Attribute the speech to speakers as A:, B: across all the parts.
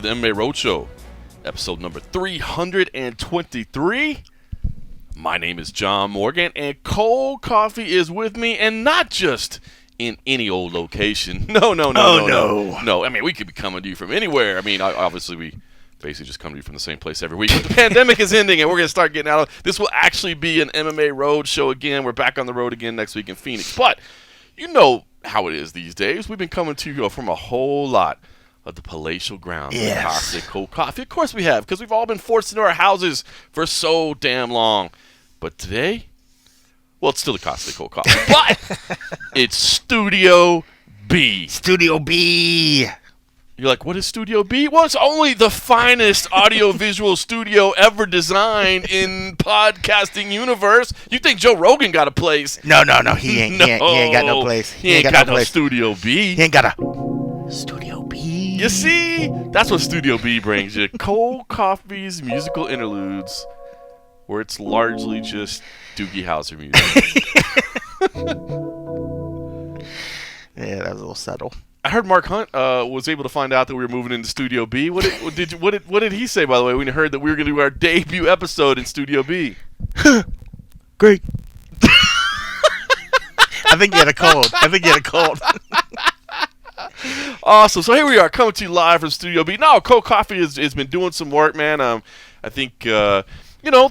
A: the MMA Roadshow, episode number 323. My name is John Morgan, and cold coffee is with me, and not just in any old location. No. I mean, we could be coming to you from anywhere. I mean, obviously, we basically just come to you from the same place every week. But the pandemic is ending, and we're going to start getting out of this. Will actually be an MMA Roadshow again. We're back on the road again next week in Phoenix. But you know how it is these days. We've been coming to you from a whole lot of the palatial grounds.
B: Yes.
A: Classic cold coffee. Of course we have, because we've all been forced into our houses for so damn long. But today, well, it's still the Caustic Cold Coffee, but it's Studio B.
B: Studio B.
A: You're like, what is Studio B? Well, it's only the finest audiovisual studio ever designed in podcasting universe. You think Joe Rogan got a place?
B: No. He ain't got no place.
A: He ain't got no Studio B.
B: He ain't got a Studio B.
A: You see? That's what Studio B brings you. Cold Coffee's musical interludes, where it's largely just Doogie Howser music.
B: Yeah, that was a little subtle.
A: I heard Mark Hunt was able to find out that we were moving into Studio B. What did he say, by the way, when he heard that we were going to do our debut episode in Studio B?
B: Great. I think he had a cold.
A: Awesome. So here we are, coming to you live from Studio B. No, Cold Coffee has been doing some work, man. I think the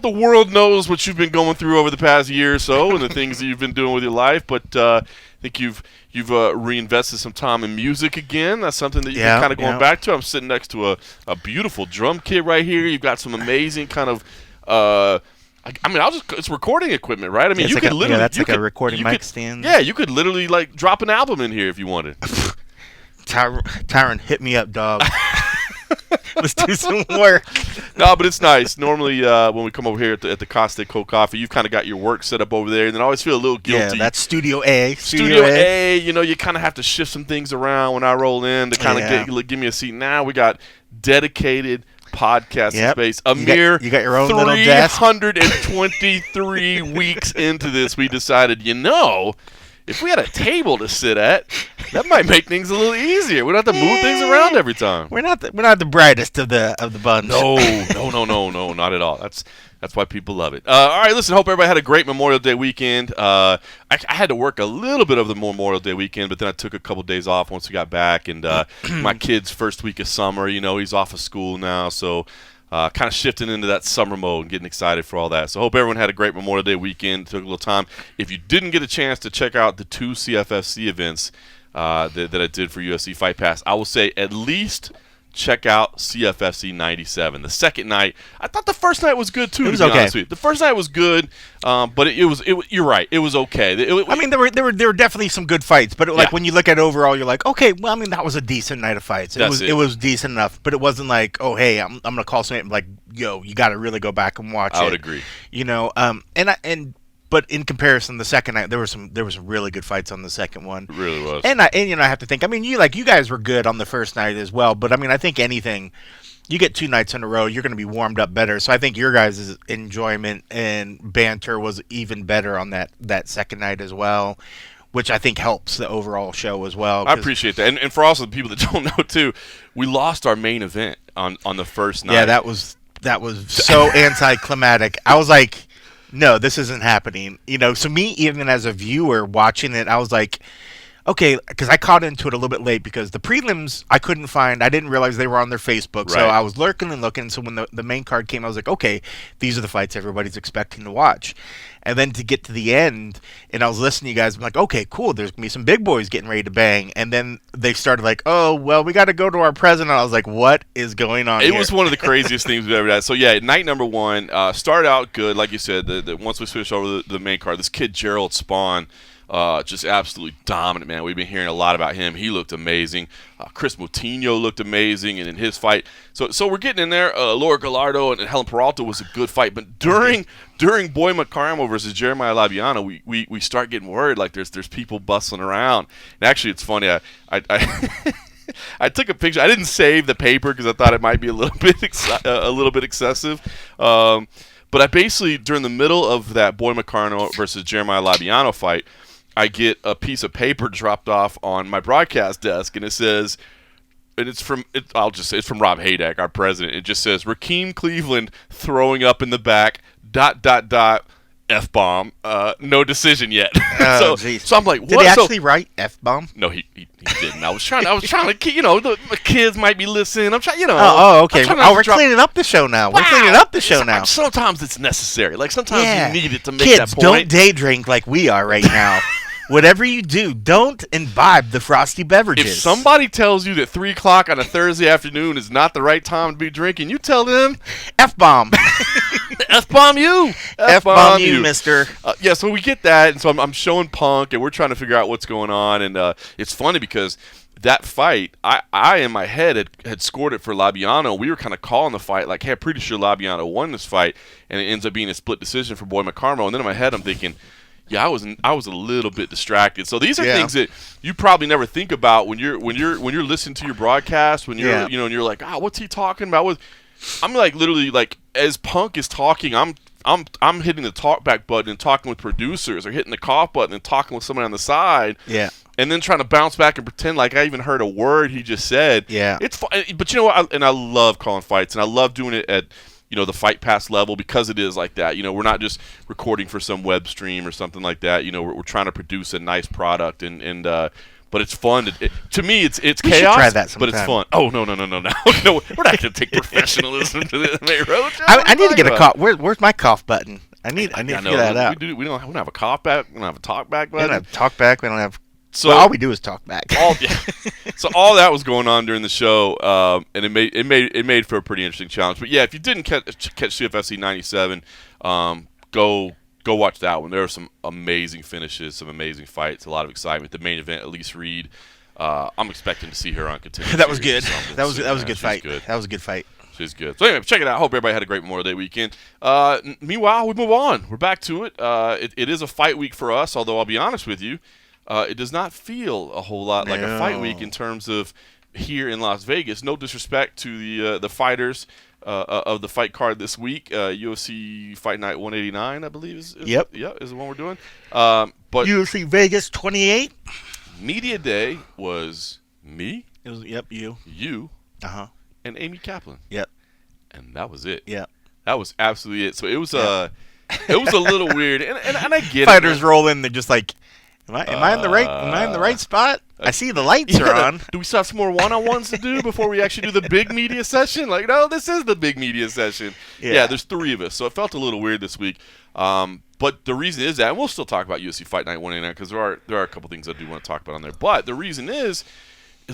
A: world knows what you've been going through over the past year or so and the things that you've been doing with your life. But I think you've reinvested some time in music again. That's something that you've been kind of going back to. I'm sitting next to a beautiful drum kit right here. You've got some amazing kind of it's recording equipment, right? I mean, you could literally
B: that's like a recording mic stand.
A: Yeah, you could literally like drop an album in here if you wanted.
B: Tyron, hit me up, dog. Let's do some work.
A: No, but it's nice. Normally, when we come over here at the Caustic Cold Coffee, you've kind of got your work set up over there, and then I always feel a little guilty.
B: Yeah, that's Studio A.
A: Studio A. You kind of have to shift some things around when I roll in to kind of give me a seat. Now we got dedicated podcasting space.
B: You got your own little desk.
A: 323 weeks into this, we decided, if we had a table to sit at, that might make things a little easier. We don't have to move things around every time.
B: We're not the brightest of the bunch.
A: No, not at all. That's why people love it. All right, listen, hope everybody had a great Memorial Day weekend. I had to work a little bit of the Memorial Day weekend, but then I took a couple days off once we got back. And my kid's first week of summer, he's off of school now, so kind of shifting into that summer mode and getting excited for all that. So hope everyone had a great Memorial Day weekend. Took a little time. If you didn't get a chance to check out the 2 CFFC events that I did for UFC Fight Pass, I will say at least check out CFFC 97. The second night, I thought the first night was good too.
B: It was
A: to be
B: okay.
A: honest with you. The first night was good, but you're right. It was okay.
B: There were definitely some good fights, but when you look at it overall, you're like, okay, well, I mean, that was a decent night of fights. It was decent enough, but it wasn't like, oh, hey, I'm gonna call something like, yo, you got to really go back and watch it.
A: I would agree.
B: But in comparison, the second night there were some really good fights on the second one.
A: It really was.
B: And I have to think. I mean, you guys were good on the first night as well. But I mean, I think anything, you get 2 nights in a row, you're going to be warmed up better. So I think your guys' enjoyment and banter was even better on that second night as well, which I think helps the overall show as well.
A: I appreciate that. And for also the people that don't know too, we lost our main event on the first night.
B: Yeah, that was so anticlimactic. I was like, no, this isn't happening. So me, even as a viewer watching it, I was like, okay, because I caught into it a little bit late because the prelims I couldn't find. I didn't realize they were on their Facebook. So I was lurking and looking. So when the main card came, I was like, okay, these are the fights everybody's expecting to watch. And then to get to the end, and I was listening to you guys, I'm like, okay, cool, there's going to be some big boys getting ready to bang. And then they started like, oh, well, we got to go to our president. I was like, what is going on here?
A: It was one of the craziest things we've ever done. So, yeah, night number 1 started out good. Like you said, once we switched over to the main card, this kid, Gerald Spawn, just absolutely dominant, man. We've been hearing a lot about him. He looked amazing. Chris Moutinho looked amazing, and in his fight, so we're getting in there. Laura Gallardo and Helen Peralta was a good fight, but during Boy McCarmo versus Jeremiah Labiano, we start getting worried like there's people bustling around. And actually, it's funny. I I took a picture. I didn't save the paper because I thought it might be a little bit excessive. But I basically, during the middle of that Boy McCarno versus Jeremiah Labiano fight, I get a piece of paper dropped off on my broadcast desk, and it says, and it's from I'll just say it's from Rob Hadak, our president. It just says Rakeem Cleveland throwing up in the back. ... F-bomb. No decision yet. So I'm like, what?
B: Did he actually write F-bomb?
A: No, he didn't. I was trying to, the kids might be listening. I'm trying,
B: Okay. We're cleaning up the show now. We're cleaning up the show now.
A: Sometimes it's necessary. Like, sometimes you need it to make
B: kids,
A: that point.
B: Don't day drink like we are right now. Whatever you do, don't imbibe the frosty beverages.
A: If somebody tells you that 3 o'clock on a Thursday afternoon is not the right time to be drinking, you tell them
B: F-bomb.
A: F-bomb you.
B: F-bomb you, mister.
A: So we get that, and so I'm showing Punk, and we're trying to figure out what's going on, and it's funny because that fight, I in my head had scored it for Labiano. We were kind of calling the fight like, hey, I'm pretty sure Labiano won this fight, and it ends up being a split decision for Boy McCarmo. And then in my head, I'm thinking, yeah, I was a little bit distracted. So these are things that you probably never think about when you're listening to your broadcast, when you're and you're like, what's he talking about? I'm like literally like, as Punk is talking, I'm hitting the talkback button and talking with producers, or hitting the cough button and talking with someone on the side.
B: Yeah.
A: And then trying to bounce back and pretend like I even heard a word he just said.
B: Yeah.
A: It's fun, but you know what? I love calling fights, and I love doing it at the Fight Pass level, because it is like that. We're not just recording for some web stream or something like that. We're trying to produce a nice product, and but it's fun. To me, it's chaos,
B: try that sometime.
A: But it's fun. Oh no, no, we're not going to take professionalism to the MMA Roadshow.
B: I need to get a cough. Where's my cough button? I need to get that out.
A: We don't have a cough back. We don't have a talk back button.
B: We don't have talk back. We don't have.
A: So
B: all we do is talk back.
A: So all that was going on during the show, and it made for a pretty interesting challenge. But yeah, if you didn't catch CFFC 97, go watch that one. There are some amazing finishes, some amazing fights, a lot of excitement. The main event, Elise Reed. I'm expecting to see her on Contender.
B: That was good. That was a good fight.
A: Good.
B: That was a good fight.
A: She's good. So anyway, check it out. Hope everybody had a great Memorial Day weekend. Meanwhile, we move on. We're back to it. It is a fight week for us, although I'll be honest with you. It does not feel a whole lot like a fight week in terms of here in Las Vegas. No disrespect to the fighters of the fight card this week. UFC Fight Night 189, I believe is the one we're doing. But
B: UFC Vegas 28.
A: Media Day was me.
B: It was you,
A: and Amy Kaplan.
B: Yep,
A: and that was it.
B: Yep,
A: that was absolutely it. So it was it was a little weird, and I get
B: fighters roll in. They're just like, Am I in the right? Am I in the right spot? I see the lights are on.
A: Do we still have some more one-on-ones to do before we actually do the big media session? Like, no, this is the big media session. Yeah, there's 3 of us, so it felt a little weird this week. But the reason is that, and we'll still talk about UFC Fight Night 189 because there are a couple things I do want to talk about on there. But the reason is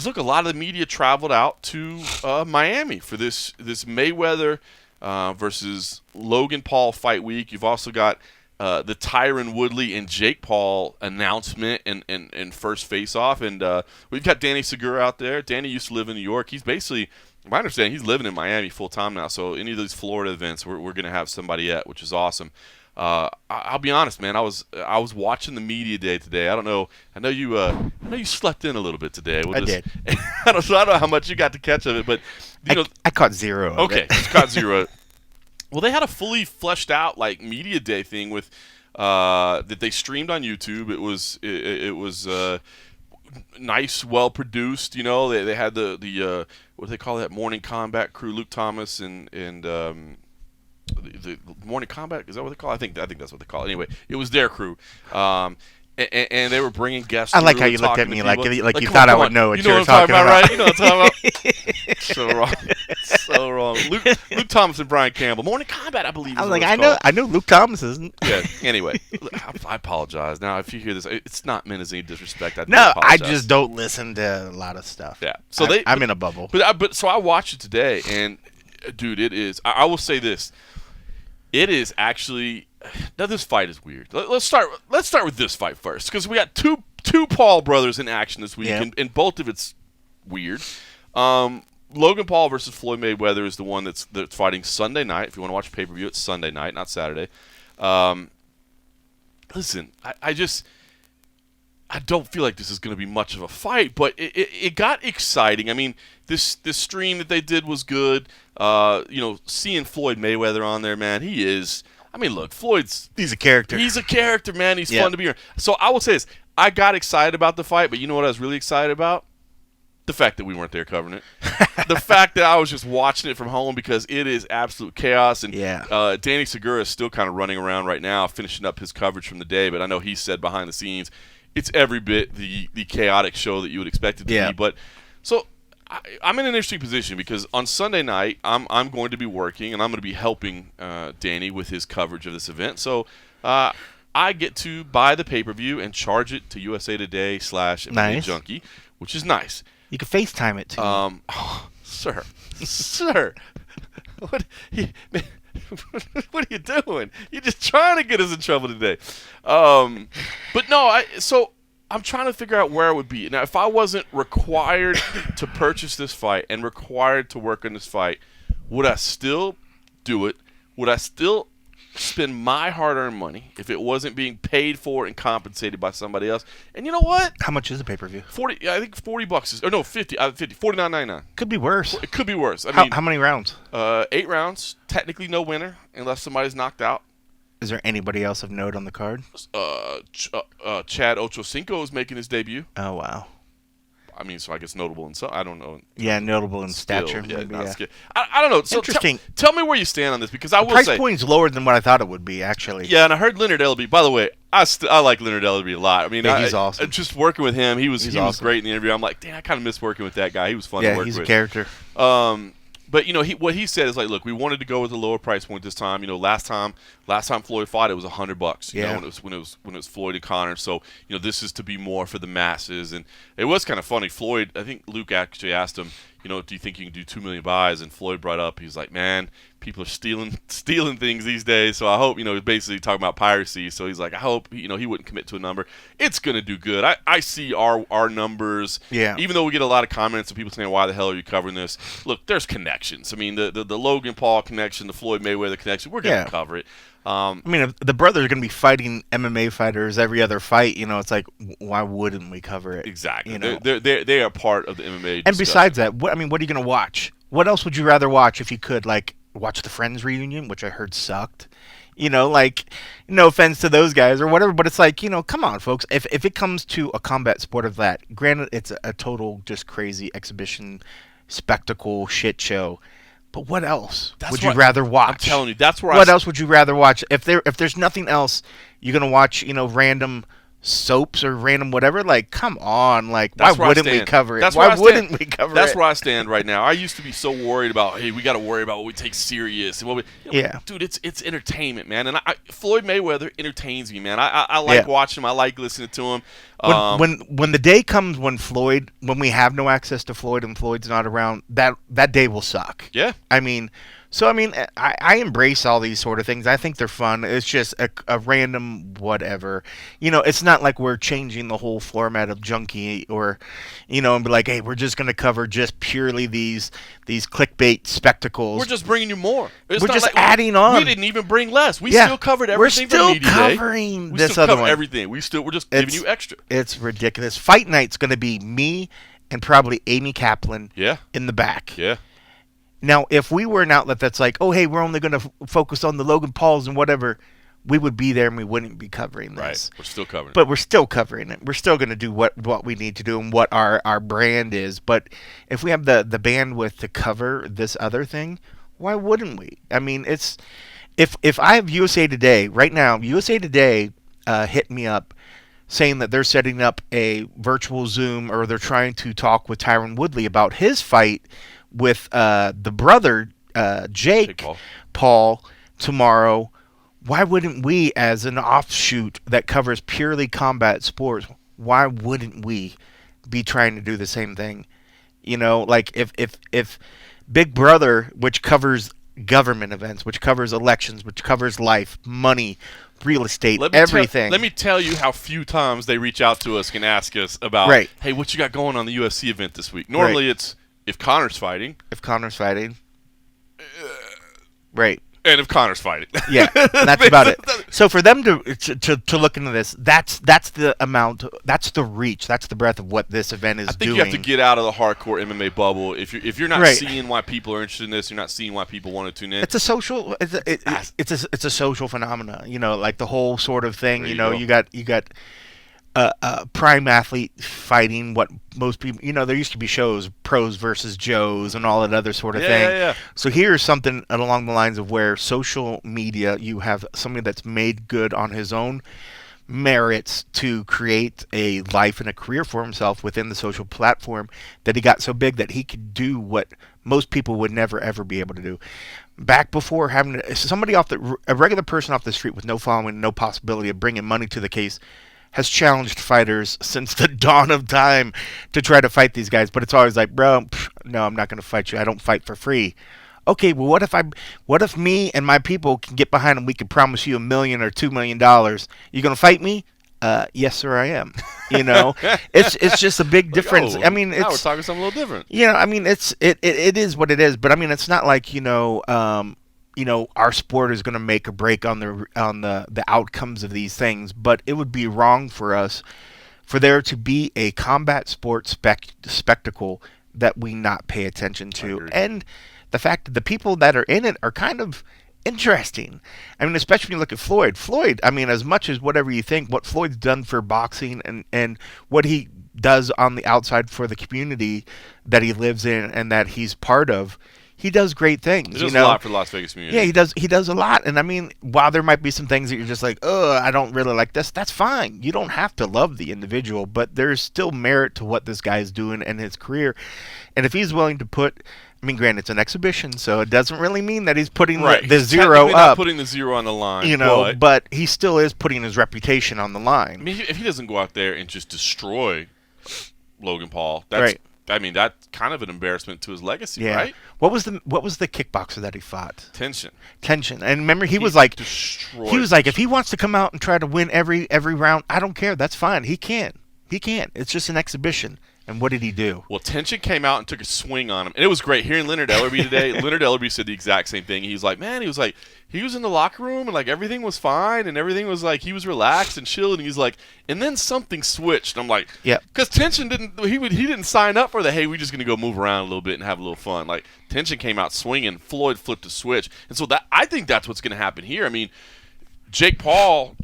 A: look, a lot of the media traveled out to Miami for this Mayweather versus Logan Paul fight week. You've also got the Tyron Woodley and Jake Paul announcement and first face-off. And we've got Danny Segura out there. Danny used to live in New York. He's basically, my understanding, he's living in Miami full-time now. So any of these Florida events, we're going to have somebody at, which is awesome. I'll be honest, man. I was watching the media day today. I don't know. I know you slept in a little bit today.
B: I did.
A: I don't know how much you got to catch of it, but
B: I caught 0.
A: Okay, you caught 0. Well, they had a fully fleshed out media day thing with that they streamed on YouTube. It was nice, well produced. They had the what do they call that, Morning Combat crew, Luke Thomas and the Morning Combat, is that what they call it? I think that's what they call it. Anyway, it was their crew. And they were bringing guests.
B: I like how you looked at me like you thought I would know what you were talking about.
A: Right? You know what I'm talking about. So wrong. So wrong. Luke Thomas and Brian Campbell. Morning Combat, I believe.
B: I was like, I know Luke Thomas isn't.
A: Yeah. Anyway, I apologize. Now, if you hear this, it's not meant as any disrespect.
B: I just don't listen to a lot of stuff.
A: Yeah. So
B: I'm in a bubble.
A: But so I watched it today, and dude, it is. I will say this. It is actually. Now this fight is weird. Let's start with this fight first, because we got two Paul brothers in action this week, and both of it's weird. Logan Paul versus Floyd Mayweather is the one that's fighting Sunday night. If you want to watch pay-per-view, it's Sunday night, not Saturday. Listen, I don't feel like this is going to be much of a fight, but it got exciting. I mean, this stream that they did was good. Seeing Floyd Mayweather on there, man, he is. I mean, look,
B: he's a character.
A: He's a character, man. He's fun to be here. So I will say this. I got excited about the fight, but you know what I was really excited about? The fact that we weren't there covering it. The fact that I was just watching it from home because it is absolute chaos. And Danny Segura is still kind of running around right now, finishing up his coverage from the day. But I know he said behind the scenes, it's every bit the chaotic show that you would expect it to be. But so I'm in an interesting position because on Sunday night, I'm going to be working and I'm going to be helping Danny with his coverage of this event. So I get to buy the pay-per-view and charge it to USA Today / MMA Junkie, which is nice.
B: You can FaceTime it too.
A: Sir, what are you doing? You're just trying to get us in trouble today. But no, so I'm trying to figure out where I would be. Now, if I wasn't required to purchase this fight and required to work on this fight, would I still do it? Would I still spend my hard-earned money if it wasn't being paid for and compensated by somebody else? And you know what?
B: How much is a pay-per-view?
A: I think $40 is, or no, 50, $49.99.
B: Could be worse.
A: It could be worse. I mean,
B: how many rounds?
A: 8 rounds. Technically no winner unless somebody's knocked out.
B: Is there anybody else of note on the card?
A: Chad Ochocinco is making his debut.
B: Oh, wow.
A: I mean, so I guess notable in some. I don't know.
B: Yeah, notable in stature.
A: Yeah,
B: maybe,
A: I don't know. So
B: interesting.
A: Tell me where you stand on this because I will
B: price
A: say
B: point's lower than what I thought it would be, actually.
A: Yeah, and I heard Leonard Ellerby. By the way, I like Leonard Ellerby a lot. I mean,
B: he's awesome.
A: Just working with him, he was
B: awesome.
A: great in the interview. I'm like, damn, I kind of miss working with that guy. He was fun to work with.
B: Yeah, he's a character.
A: But you know, what he said is like, look, we wanted to go with a lower price point this time. You know, last time Floyd fought, it was $100. You know, when it was Floyd and Conor. So you know, this is to be more for the masses. And it was kind of funny. Floyd, I think Luke actually asked him, you know, do you think you can do 2 million buys? And Floyd brought up, he's like, man, people are stealing things these days. So I hope, you know, he's basically talking about piracy. So he's like, I hope, you know, he wouldn't commit to a number. It's gonna do good. I see our numbers.
B: Yeah.
A: Even though we get a lot of comments of people saying, why the hell are you covering this? Look, there's connections. I mean, the Logan Paul connection, the Floyd Mayweather connection. We're gonna cover it.
B: I mean, if the brothers are going to be fighting MMA fighters every other fight, you know, it's like, why wouldn't we cover it?
A: Exactly.
B: You know?
A: They are part of the MMA discussion.
B: And besides that, what are you going to watch? What else would you rather watch if you could? Like, watch the Friends reunion, which I heard sucked. You know, like, no offense to those guys or whatever, but it's like, you know, come on, folks. If it comes to a combat sport of that, granted, it's a total just crazy exhibition, spectacle, shit show. But what else would you rather watch?
A: I'm telling you, that's where.
B: What else would you rather watch? If there's nothing else, you're gonna watch, you know, random soaps or random whatever. Like, come on, like, why wouldn't we cover it? Why wouldn't we cover it?
A: That's where I stand right now. I used to be so worried about, hey, we got to worry about what we take serious and what we. You know, dude, it's entertainment, man. And Floyd Mayweather entertains me, man. I like watching him. I like listening to him.
B: When the day comes when we have no access to Floyd and Floyd's not around, that day will suck.
A: Yeah.
B: I mean, I embrace all these sort of things. I think they're fun. It's just a random whatever. You know, it's not like we're changing the whole format of Junkie or, you know, and be like, hey, we're just going to cover just purely these clickbait spectacles.
A: We're just bringing you more.
B: We're just adding on.
A: We didn't even bring less. We still covered everything from Media Day.
B: We're still covering this other one.
A: Everything. We're just giving you extra.
B: It's ridiculous. Fight Night's going to be me and probably Amy Kaplan in the back.
A: Yeah.
B: Now, if we were an outlet that's like, oh, hey, we're only going to focus on the Logan Pauls and whatever, we would be there and we wouldn't be covering this.
A: Right. We're still covering it.
B: But we're still covering it. We're still going to do what we need to do and what our brand is. But if we have the bandwidth to cover this other thing, why wouldn't we? I mean, it's if I have USA Today right now, USA Today hit me up saying that they're setting up a virtual Zoom or they're trying to talk with Tyron Woodley about his fight with the brother Jake Paul tomorrow. Why wouldn't we, as an offshoot that covers purely combat sports, why wouldn't we be trying to do the same thing? You know, like if Big Brother, which covers government events, which covers elections, which covers life, money, real estate, everything.
A: Let me tell you how few times they reach out to us and ask us about, hey, what you got going on the UFC event this week? Normally it's if Conor's fighting.
B: Right.
A: And if Conor's fighting.
B: Yeah, that's about it. So for them to look into this, that's the amount, that's the reach, that's the breadth of what this event is doing.
A: I think you have to get out of the hardcore MMA bubble. If you're not seeing why people are interested in this, you're not seeing why people want to tune in.
B: It's a social, it's a social phenomenon. You know, like the whole sort of thing. You got a prime athlete fighting what most people, there used to be shows, pros versus Joes and all that other sort of thing.
A: Yeah.
B: So here's something along the lines of where social media, you have somebody that's made good on his own merits to create a life and a career for himself within the social platform, that he got so big that he could do what most people would never ever be able to do. Back before having somebody a regular person off the street with no following, no possibility of bringing money to the case, has challenged fighters since the dawn of time to try to fight these guys. But it's always like, bro, no, I'm not going to fight you. I don't fight for free. Okay, well, what if me and my people can get behind them? We can promise you $1 million or $2 million. You going to fight me? Yes, sir, I am. It's just a big difference.
A: Like,
B: I mean,
A: now we're talking something a little different.
B: I mean, it is what it is. But I mean, it's not like our sport is going to make or break on the outcomes of these things. But it would be wrong for us for there to be a combat sport spectacle that we not pay attention to, and the fact that the people that are in it are kind of interesting. I mean, especially when you look at Floyd. Floyd, I mean, as much as whatever you think, what Floyd's done for boxing and what he does on the outside for the community that he lives in and that he's part of, he does great things.
A: He does a lot for the Las Vegas community.
B: Yeah, he does a lot. And I mean, while there might be some things that you're just like, oh, I don't really like this, that's fine. You don't have to love the individual, but there's still merit to what this guy's doing and his career. And if he's willing to put, I mean, granted, it's an exhibition, so it doesn't really mean that he's putting the zero up.
A: Not putting the zero on the line.
B: But he still is putting his reputation on the line.
A: I mean, if he doesn't go out there and just destroy Logan Paul, that's
B: right.
A: I mean, that's kind of an embarrassment to his legacy,
B: yeah.
A: right?
B: What was the kickboxer that he fought?
A: Tension.
B: And remember, he was like,
A: destroyed.
B: If he wants to come out and try to win every round, I don't care. That's fine. He can't. It's just an exhibition. And what did he do?
A: Well, Tension came out and took a swing on him. And it was great. Hearing Leonard Ellerby today, Leonard Ellerby said the exact same thing. He was like, he was in the locker room and, like, everything was fine and everything was, like, he was relaxed and chilled. And he's like, and then something switched. And I'm like,
B: yeah.
A: Because Tension he didn't sign up for the, hey, we're just going to go move around a little bit and have a little fun. Like, Tension came out swinging. Floyd flipped a switch. And so I think that's what's going to happen here. I mean, Jake Paul,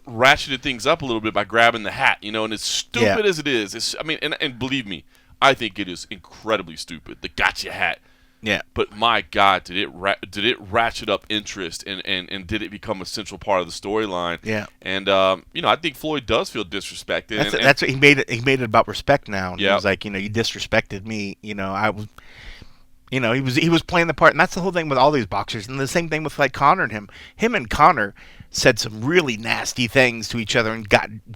A: ratcheted things up a little bit by grabbing the hat, and as stupid as it is, and believe me, I think it is incredibly stupid, the gotcha hat.
B: Yeah.
A: But my God, did it ratchet up interest and did it become a central part of the storyline?
B: Yeah.
A: And I think Floyd does feel disrespected.
B: That's what he made it. He made it about respect now. And
A: yeah.
B: He was like, you disrespected me. I was. He was playing the part, and that's the whole thing with all these boxers, and the same thing with like Conor and him. Him and Conor said some really nasty things to each other and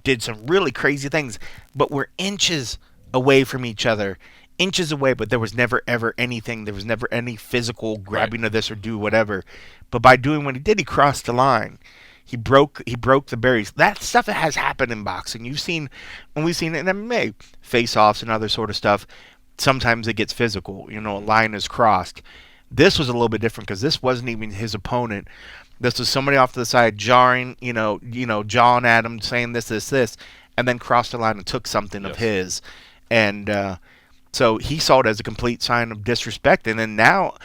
B: did some really crazy things, but were inches away from each other, but there was never ever anything. There was never any physical grabbing of this or do whatever. But by doing what he did, he crossed the line. He broke the barriers. That stuff has happened in boxing. We've seen in MMA, face-offs and other sort of stuff. Sometimes it gets physical. A line is crossed. This was a little bit different because this wasn't even his opponent. This was somebody off to the side jarring, jawing at him, saying this, and then crossed the line and took something of his. And so he saw it as a complete sign of disrespect. And then now,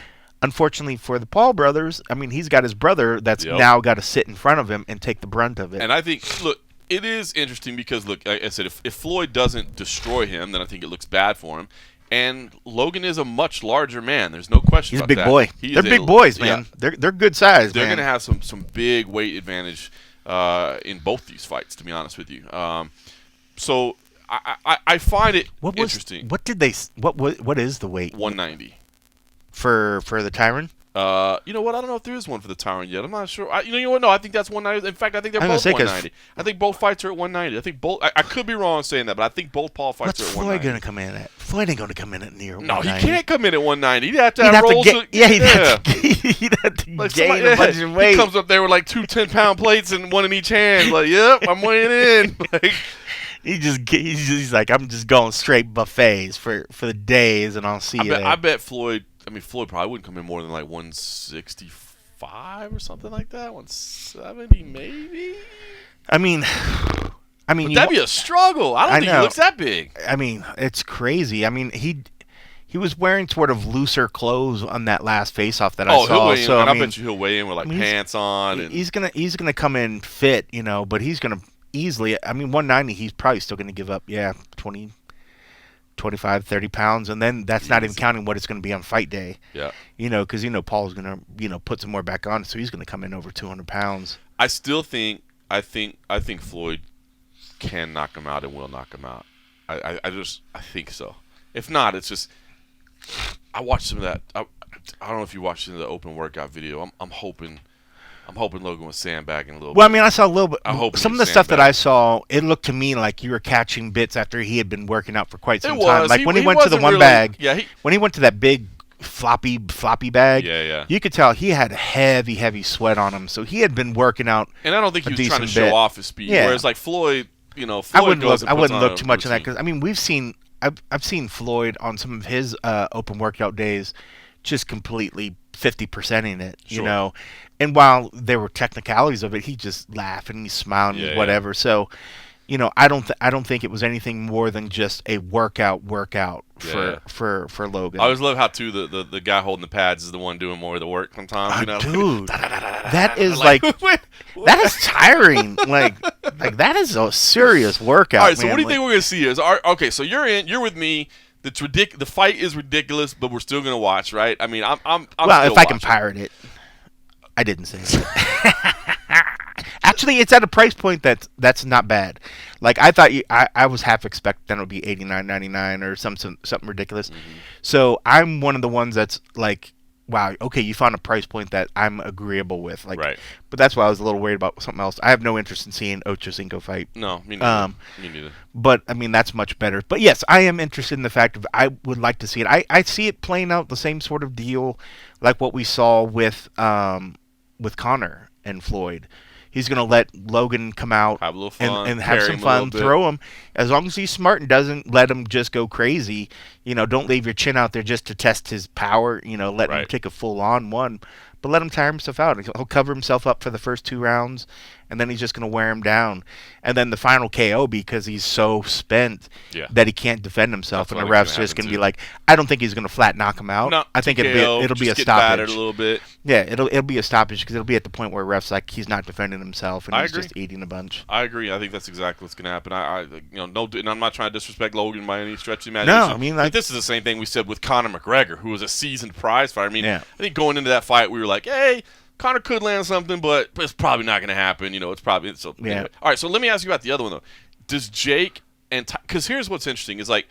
B: unfortunately for the Paul brothers, I mean, he's got his brother that's now got to sit in front of him and take the brunt of it.
A: And I think, look, it is interesting because, look, like I said, if Floyd doesn't destroy him, then I think it looks bad for him. And Logan is a much larger man. There's no question about that.
B: He's a big boy. They're big boys, man. Yeah. They're good size,
A: They're
B: man.
A: going to have some big weight advantage in both these fights, to be honest with you. So I find it interesting.
B: What is the weight?
A: 190.
B: For the Tyrant?
A: You know what? I don't know if there is one for the Tyrant yet. I'm not sure. You know what? No, I think that's 190. In fact, I think they're both 190. I think both fights are at 190. I think both. I could be wrong saying that, but I think both Paul fights are at 190.
B: What's Floyd going to come in at? Floyd ain't going to come in at near 190.
A: No, he can't come in at 190. He'd have to have rolls.
B: He'd have to
A: like
B: gain a bunch of weight.
A: He comes up there with like 2 10-pound plates and one in each hand. Like, yep, I'm weighing in. Like,
B: he's like, I'm just going straight buffets for the days, and I'll see you there.
A: I bet Floyd. I mean, Floyd probably wouldn't come in more than like 165 or something like that. 170 maybe.
B: I mean,
A: but that'd be a struggle. I don't think he looks that big.
B: I mean, it's crazy. I mean, he was wearing sort of looser clothes on that last face-off that I saw.
A: He'll weigh in. I bet you he'll weigh in with like pants on.
B: He's gonna come in fit, but he's gonna easily. I mean, 190, he's probably still going to give up, 20, 25, 30 pounds, and then that's not even counting what it's going to be on fight day.
A: Yeah.
B: Because Paul's going to put some more back on, so he's going to come in over 200 pounds.
A: I still think I think Floyd can knock him out and will knock him out. I think so. If not, it's just I watched some of that. I don't know if you watched some of the open workout video. I'm hoping Logan was sandbagging a little bit.
B: Well, I mean, I saw a little bit. Some of the stuff that
A: sandbagging.
B: I saw, it looked to me like you were catching bits after he had been working out for quite some
A: It
B: time.
A: was.
B: Like when he went to the
A: wasn't
B: one
A: really,
B: bag,
A: Yeah.
B: when he went to that big floppy bag,
A: Yeah.
B: you could tell he had heavy sweat on him. So he had been working out.
A: And I don't think he was trying to
B: decent
A: show
B: bit.
A: off his speed.
B: Yeah.
A: Whereas like Floyd, Floyd
B: I wouldn't
A: goes
B: look.
A: and
B: I
A: puts
B: wouldn't
A: on
B: look
A: a
B: too much on that
A: routine.
B: because I mean we've seen. I've seen Floyd on some of his open workout days, just completely 50%ing it.
A: Sure.
B: And while there were technicalities of it, he just laughed and he smiled and
A: Yeah,
B: whatever. So, I don't think it was anything more than just a workout for Logan.
A: I always love how too the guy holding the pads is the one doing more of the work sometimes.
B: Dude, that is like that is tiring. like that is a serious workout.
A: All right, so
B: man.
A: what do you think we're gonna see here? Okay, so you're with me. The fight is ridiculous, but we're still gonna watch, right? I mean, I'm
B: Well,
A: still
B: if I can
A: watching.
B: pirate it, I didn't say it. Actually, it's at a price point that's not bad. Like I thought, I was half expecting it would be $89.99 or something ridiculous.
A: Mm-hmm.
B: So I'm one of the ones that's like, wow, okay, you found a price point that I'm agreeable with. Like,
A: Right.
B: But that's why I was a little worried about something else. I have no interest in seeing Ocho Cinco fight.
A: No, me neither. Me neither.
B: But I mean, that's much better. But yes, I am interested in the fact of I would like to see it. I see it playing out the same sort of deal like what we saw with Conor and Floyd. He's going to let Logan come out
A: Have a little fun,
B: and have
A: carry
B: some
A: him a little
B: fun,
A: bit.
B: throw him. As long as he's smart and doesn't let him just go crazy, don't leave your chin out there just to test his power, let him
A: Right.
B: take a full-on one. But let him tire himself out. He'll cover himself up for the first 2 rounds, and then he's just going to wear him down. And then the final KO, because he's so spent
A: Yeah.
B: that he can't defend himself,
A: That's
B: and the
A: what I think
B: ref's
A: is gonna
B: just going to
A: happen,
B: be like, I don't think he's going to flat knock him out.
A: No,
B: I think
A: TKO,
B: it'll be a
A: just get battered
B: stoppage.
A: a little bit.
B: Yeah, it'll be a stoppage because it'll be at the point where ref's like he's not defending himself and
A: I
B: he's
A: agree.
B: just eating a bunch.
A: I agree. I think that's exactly what's going to happen. And I'm not trying to disrespect Logan by any stretch of the imagination.
B: No, I mean,
A: But
B: like-
A: this is the same thing we said with Conor McGregor, who was a seasoned prize fighter. I mean,
B: Yeah.
A: I think going into that fight, we were like, hey, Conor could land something, but it's probably not going to happen. It's probably so.
B: Yeah.
A: Anyway. All right, so let me ask you about the other one though. Does Jake and because here's what's interesting is like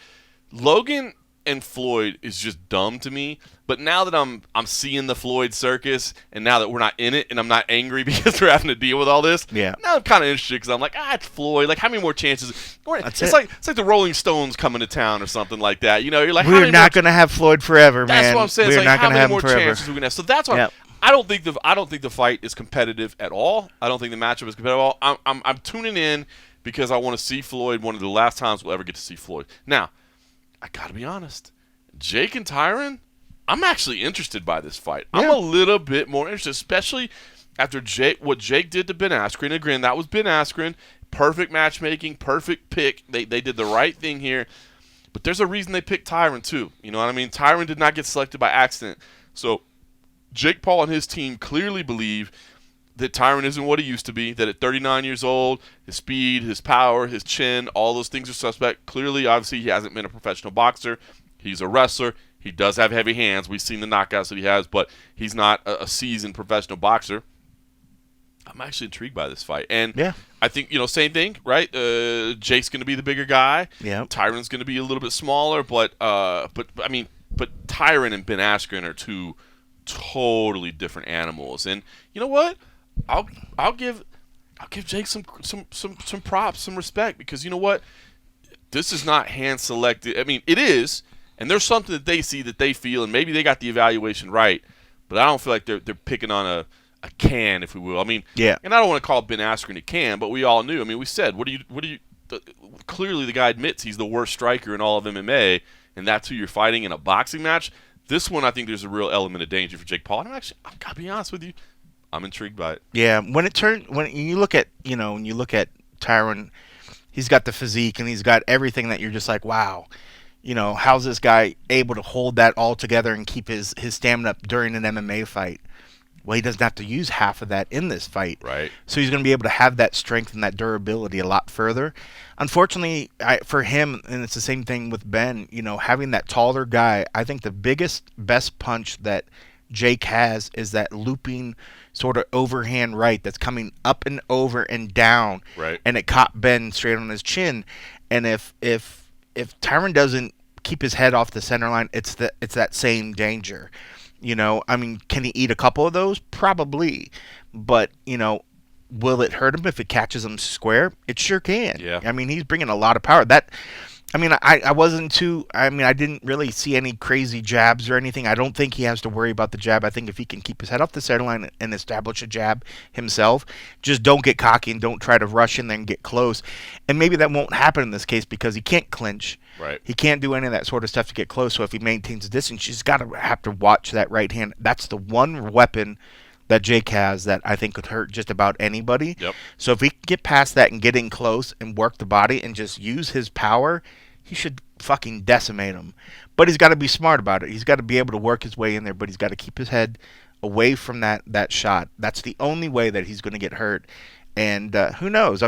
A: Logan and Floyd is just dumb to me. But now that I'm seeing the Floyd circus, and now that we're not in it, and I'm not angry because we're having to deal with all this,
B: Yeah.
A: now I'm kind of interested because I'm like, it's Floyd. Like, how many more chances?
B: That's
A: It's
B: it.
A: like the Rolling Stones coming to town or something like that. You're like, how
B: We're
A: many
B: not
A: more
B: going to have Floyd forever, man.
A: That's what I'm saying.
B: We're
A: It's like,
B: not
A: how
B: going to
A: many
B: have him
A: more
B: forever.
A: chances are we gonna have? So that's why
B: Yep.
A: I don't think the fight is competitive at all. I don't think the matchup is competitive at all. I'm tuning in because I want to see Floyd. One of the last times we'll ever get to see Floyd. Now, I gotta be honest. Jake and Tyron, I'm actually interested by this fight. I'm
B: Yeah.
A: a little bit more interested, especially after what Jake did to Ben Askren. Again, that was Ben Askren. Perfect matchmaking, perfect pick. They did the right thing here. But there's a reason they picked Tyron too. You know what I mean? Tyron did not get selected by accident. So Jake Paul and his team clearly believe that Tyron isn't what he used to be, that at 39 years old, his speed, his power, his chin, all those things are suspect. Clearly, obviously, he hasn't been a professional boxer. He's a wrestler. He does have heavy hands. We've seen the knockouts that he has, but he's not a seasoned professional boxer. I'm actually intrigued by this fight. And
B: Yeah.
A: I think, same thing, right? Jake's going to be the bigger guy.
B: Yeah.
A: Tyron's going to be a little bit smaller, but Tyron and Ben Askren are two totally different animals. And you know what? I'll give Jake some props, some respect, because you know what? This is not hand selected. I mean, it is, and there's something that they see that they feel, and maybe they got the evaluation right, but I don't feel like they're picking on a can, if we will. I mean,
B: Yeah.
A: And I don't want to call Ben Askren a can, but we all knew. I mean, we said, clearly the guy admits he's the worst striker in all of MMA, and that's who you're fighting in a boxing match. This one, I think there's a real element of danger for Jake Paul. And I've got to be honest with you, I'm intrigued by it.
B: Yeah, when you look at Tyron, he's got the physique and he's got everything that you're just like, wow, how's this guy able to hold that all together and keep his stamina up during an MMA fight? Well, he doesn't have to use half of that in this fight.
A: Right.
B: So he's going to be able to have that strength and that durability a lot further. Unfortunately, for him, and it's the same thing with Ben, having that taller guy, I think the best punch that Jake has is that looping sort of overhand right that's coming up and over and down.
A: Right.
B: And it caught Ben straight on his chin. And if Tyron doesn't keep his head off the center line, it's that same danger. Can he eat a couple of those? Probably. But, will it hurt him if it catches him square? It sure can.
A: Yeah.
B: He's bringing a lot of power. I didn't really see any crazy jabs or anything. I don't think he has to worry about the jab. I think if he can keep his head off the center line and establish a jab himself, just don't get cocky and don't try to rush in there and get close. And maybe that won't happen in this case because he can't clinch.
A: Right.
B: He can't do any of that sort of stuff to get close. So if he maintains distance, he's got to have to watch that right hand. That's the one weapon that Jake has that I think could hurt just about anybody.
A: Yep.
B: So if he can get past that and get in close and work the body and just use his power, he should fucking decimate him. But he's got to be smart about it. He's got to be able to work his way in there, but he's got to keep his head away from that shot. That's the only way that he's going to get hurt. And who knows?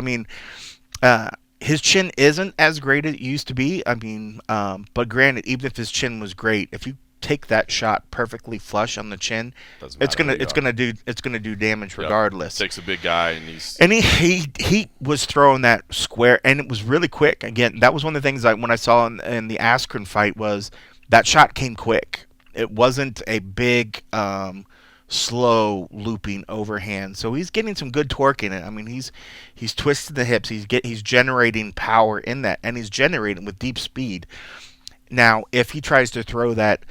B: His chin isn't as great as it used to be. But granted, even if his chin was great, if you take that shot perfectly flush on the chin, it's gonna do damage regardless.
A: It takes a big guy, and
B: he was throwing that square, and it was really quick. Again, that was one of the things when I saw in the Askren fight was that shot came quick. It wasn't a big slow looping overhand. So he's getting some good torque in it. He's twisting the hips. He's generating power in that, and he's generating with deep speed. Now, if he tries to throw that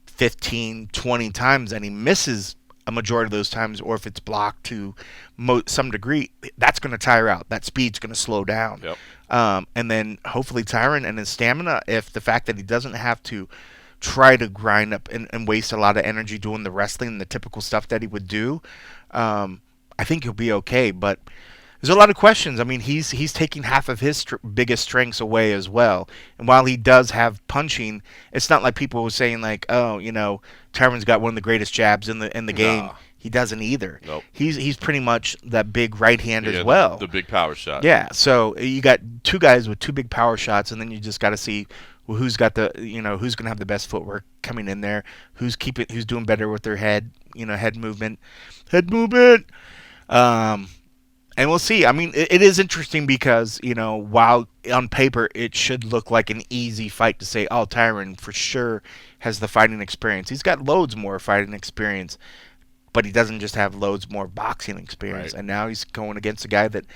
B: 15, 20 times and he misses a majority of those times, or if it's blocked to some degree, that's going to tire out. That speed's going to slow down.
A: Yep.
B: And then hopefully Tyron and his stamina, if the fact that he doesn't have to try to grind up and waste a lot of energy doing the wrestling and the typical stuff that he would do, I think he'll be okay. But there's a lot of questions. He's taking half of his biggest strengths away as well. And while he does have punching, it's not like people were saying like, oh, Tyron's got one of the greatest jabs in the game. He doesn't either.
A: Nope.
B: He's pretty much that big right hand as well.
A: The big power shot.
B: Yeah. So you got two guys with two big power shots, and then you just got to see who's got who's going to have the best footwork coming in there, who's doing better with their head movement. And we'll see. It is interesting because, while on paper it should look like an easy fight to say, oh, Tyron for sure has the fighting experience. He's got loads more fighting experience, but he doesn't just have loads more boxing experience. Right. And now he's going against a guy that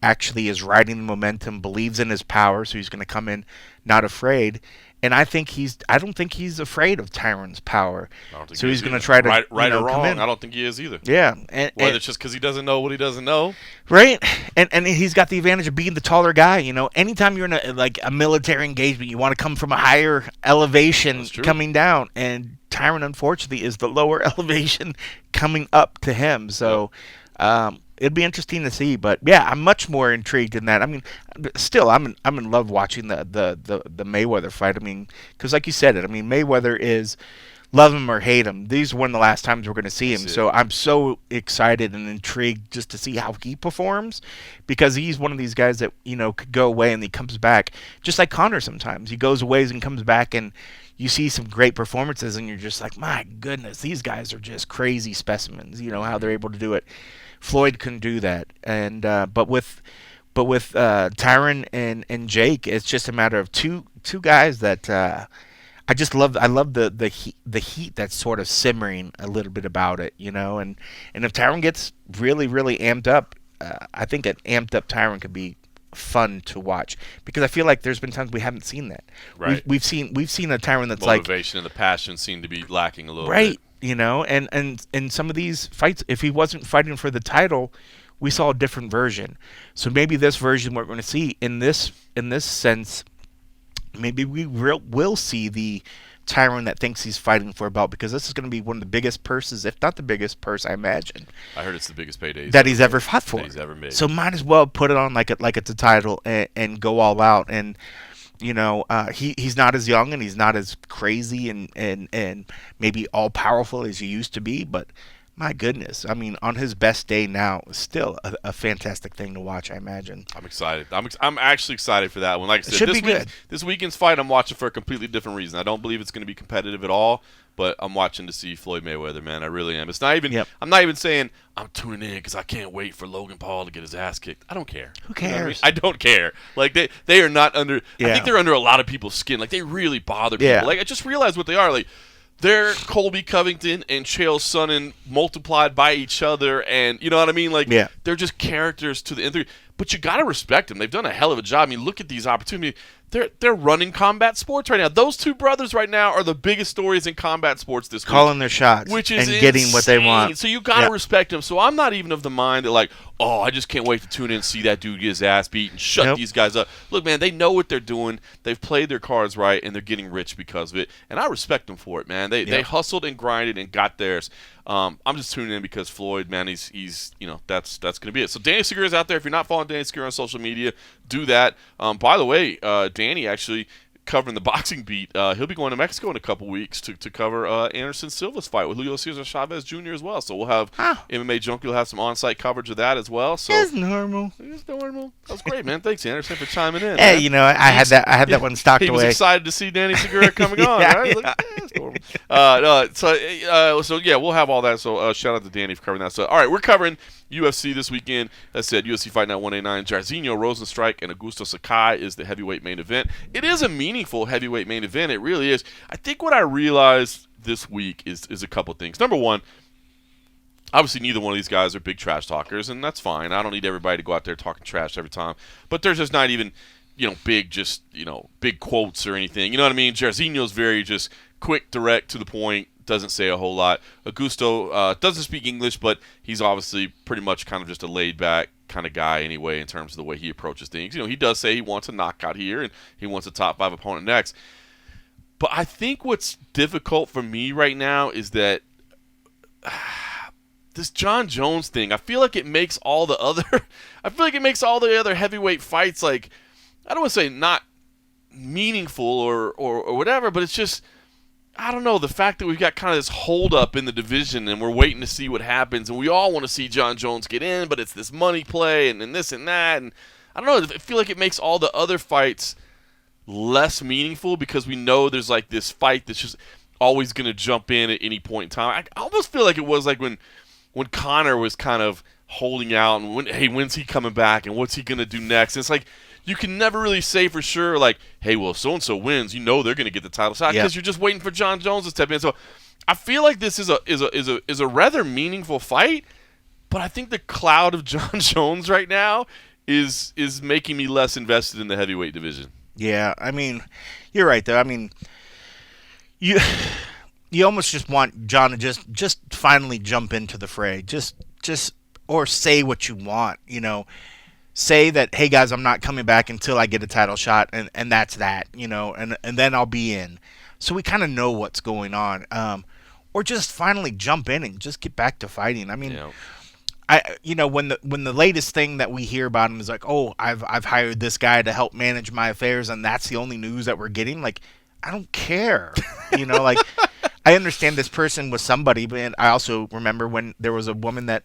B: actually is riding the momentum, believes in his power, so he's going to come in not afraid. And I don't think he's afraid of Tyron's power. So he's going to try to
A: right or wrong. I don't think he is either.
B: Yeah,
A: whether it's just because he doesn't know what he doesn't know,
B: right? And he's got the advantage of being the taller guy. Anytime you're in a military engagement, you want to come from a higher elevation coming down, and Tyron unfortunately is the lower elevation coming up to him. So. It'd be interesting to see, but yeah, I'm much more intrigued in that. Still, I'm in love watching the Mayweather fight. Because like you said Mayweather is love him or hate him. These are one of the last times we're going to see him. So I'm so excited and intrigued just to see how he performs, because he's one of these guys that could go away and he comes back, just like Conor. Sometimes he goes away and comes back, and you see some great performances, and you're just like, my goodness, these guys are just crazy specimens. How they're able to do it. Floyd couldn't do that, and but with Tyron and Jake, it's just a matter of two guys that I just love. I love the heat that's sort of simmering a little bit about it, and if Tyron gets really amped up, I think an amped up Tyron could be fun to watch, because I feel like there's been times we haven't seen that.
A: Right.
B: We've seen a Tyron that's
A: motivation and the passion seem to be lacking a little
B: right.
A: bit.
B: And some of these fights, if he wasn't fighting for the title, we saw a different version. So maybe this version we're going to see in this sense, maybe we will see the Tyron that thinks he's fighting for a belt, because this is going to be one of the biggest purses, if not the biggest purse, I imagine.
A: I heard it's the biggest payday
B: that he's ever fought for.
A: That he's ever made.
B: So might as well put it on like it's a title and go all out. And he's not as young, and he's not as crazy and maybe all powerful as he used to be, but My goodness. I mean, on his best day now, still a fantastic thing to watch, I imagine.
A: I'm excited. I'm actually excited for that one. Like I said,
B: It should be good.
A: This weekend's fight, I'm watching for a completely different reason. I don't believe it's going to be competitive at all, but I'm watching to see Floyd Mayweather, man. I really am. It's not even.
B: Yep.
A: I'm not even saying I'm tuning in because I can't wait for Logan Paul to get his ass kicked. I don't care.
B: Who
A: You know what
B: cares?
A: I don't care. Like they are not under. I
B: Yeah.
A: think they're under a lot of people's skin. Like they really bother people.
B: Yeah.
A: Like I just realized what they are. Like. They're Colby Covington and Chael Sonnen multiplied by each other, and you know what I mean? Like,
B: Yeah.
A: they're just characters to the nth degree. But you got to respect them. They've done a hell of a job. I mean, look at these opportunities. They're running combat sports right now. Those two brothers right now are the biggest stories in combat sports this week.
B: Calling their shots
A: Which is
B: and getting what they want.
A: So you got to
B: Yeah.
A: respect them. So I'm not even of the mind that like, oh, I just can't wait to tune in and see that dude get his ass beat and shut
B: Nope.
A: these guys up. Look, man, they know what they're doing. They've played their cards right, and they're getting rich because of it. And I respect them for it, man. They hustled and grinded and got theirs. I'm just tuning in because Floyd, man, he's that's going to be it. So Danny Segura is out there. If you're not following Danny Segura on social media, do that. By the way, Danny actually covering the boxing beat. He'll be going to Mexico in a couple weeks to cover Anderson Silva's fight with Julio Cesar Chavez Jr. as well. So we'll have MMA Junkie will have some on-site coverage of that as well. So
B: It's normal.
A: it's normal. That was great, man. Thanks, Anderson, for chiming in.
B: Hey,
A: man.
B: I had that one stocked
A: He was
B: away.
A: excited to see Danny Segura coming on,
B: Yeah,
A: right? Like, it's normal. So yeah, we'll have all that. So shout out to Danny for covering that. So all right, we're covering UFC this weekend. As said, UFC Fight Night 189. Jairzinho Rozenstruik and Augusto Sakai is the heavyweight main event. It is a meaningful heavyweight main event. It really is. I think what I realized this week is a couple things. Number one, obviously neither one of these guys are big trash talkers, and that's fine. I don't need everybody to go out there talking trash every time. But there's just not even big quotes or anything. You know what I mean? Jairzinho's very just quick, direct, to the point. Doesn't say a whole lot. Augusto doesn't speak English, but he's obviously pretty much kind of just a laid-back kind of guy anyway in terms of the way he approaches things. He does say he wants a knockout here and he wants a top 5 opponent next. But I think what's difficult for me right now is that this John Jones thing. I feel like it makes all the other heavyweight fights, like, I don't want to say not meaningful or whatever, but it's just, I don't know, the fact that we've got kind of this hold up in the division and we're waiting to see what happens, and we all want to see John Jones get in, but it's this money play and this and that, and I don't know, I feel like it makes all the other fights less meaningful because we know there's like this fight that's just always going to jump in at any point in time. I almost feel like it was like when Conor was kind of holding out and when's he coming back and what's he going to do next? And it's like you can never really say for sure, like, hey, well, if so-and-so wins, they're going to get the title shot because you're just waiting for John Jones to step in. So I feel like this is a rather meaningful fight, but I think the cloud of John Jones right now is making me less invested in the heavyweight division.
B: Yeah, I mean, you're right though. I mean, you almost just want John to just finally jump into the fray, just or say what you want, Say that, hey guys, I'm not coming back until I get a title shot, and that's that, and then I'll be in. So we kind of know what's going on, or just finally jump in and just get back to fighting. I mean, when the latest thing that we hear about him is like, oh, I've hired this guy to help manage my affairs, and that's the only news that we're getting. Like, I don't care, like I understand this person was somebody, but I also remember when there was a woman that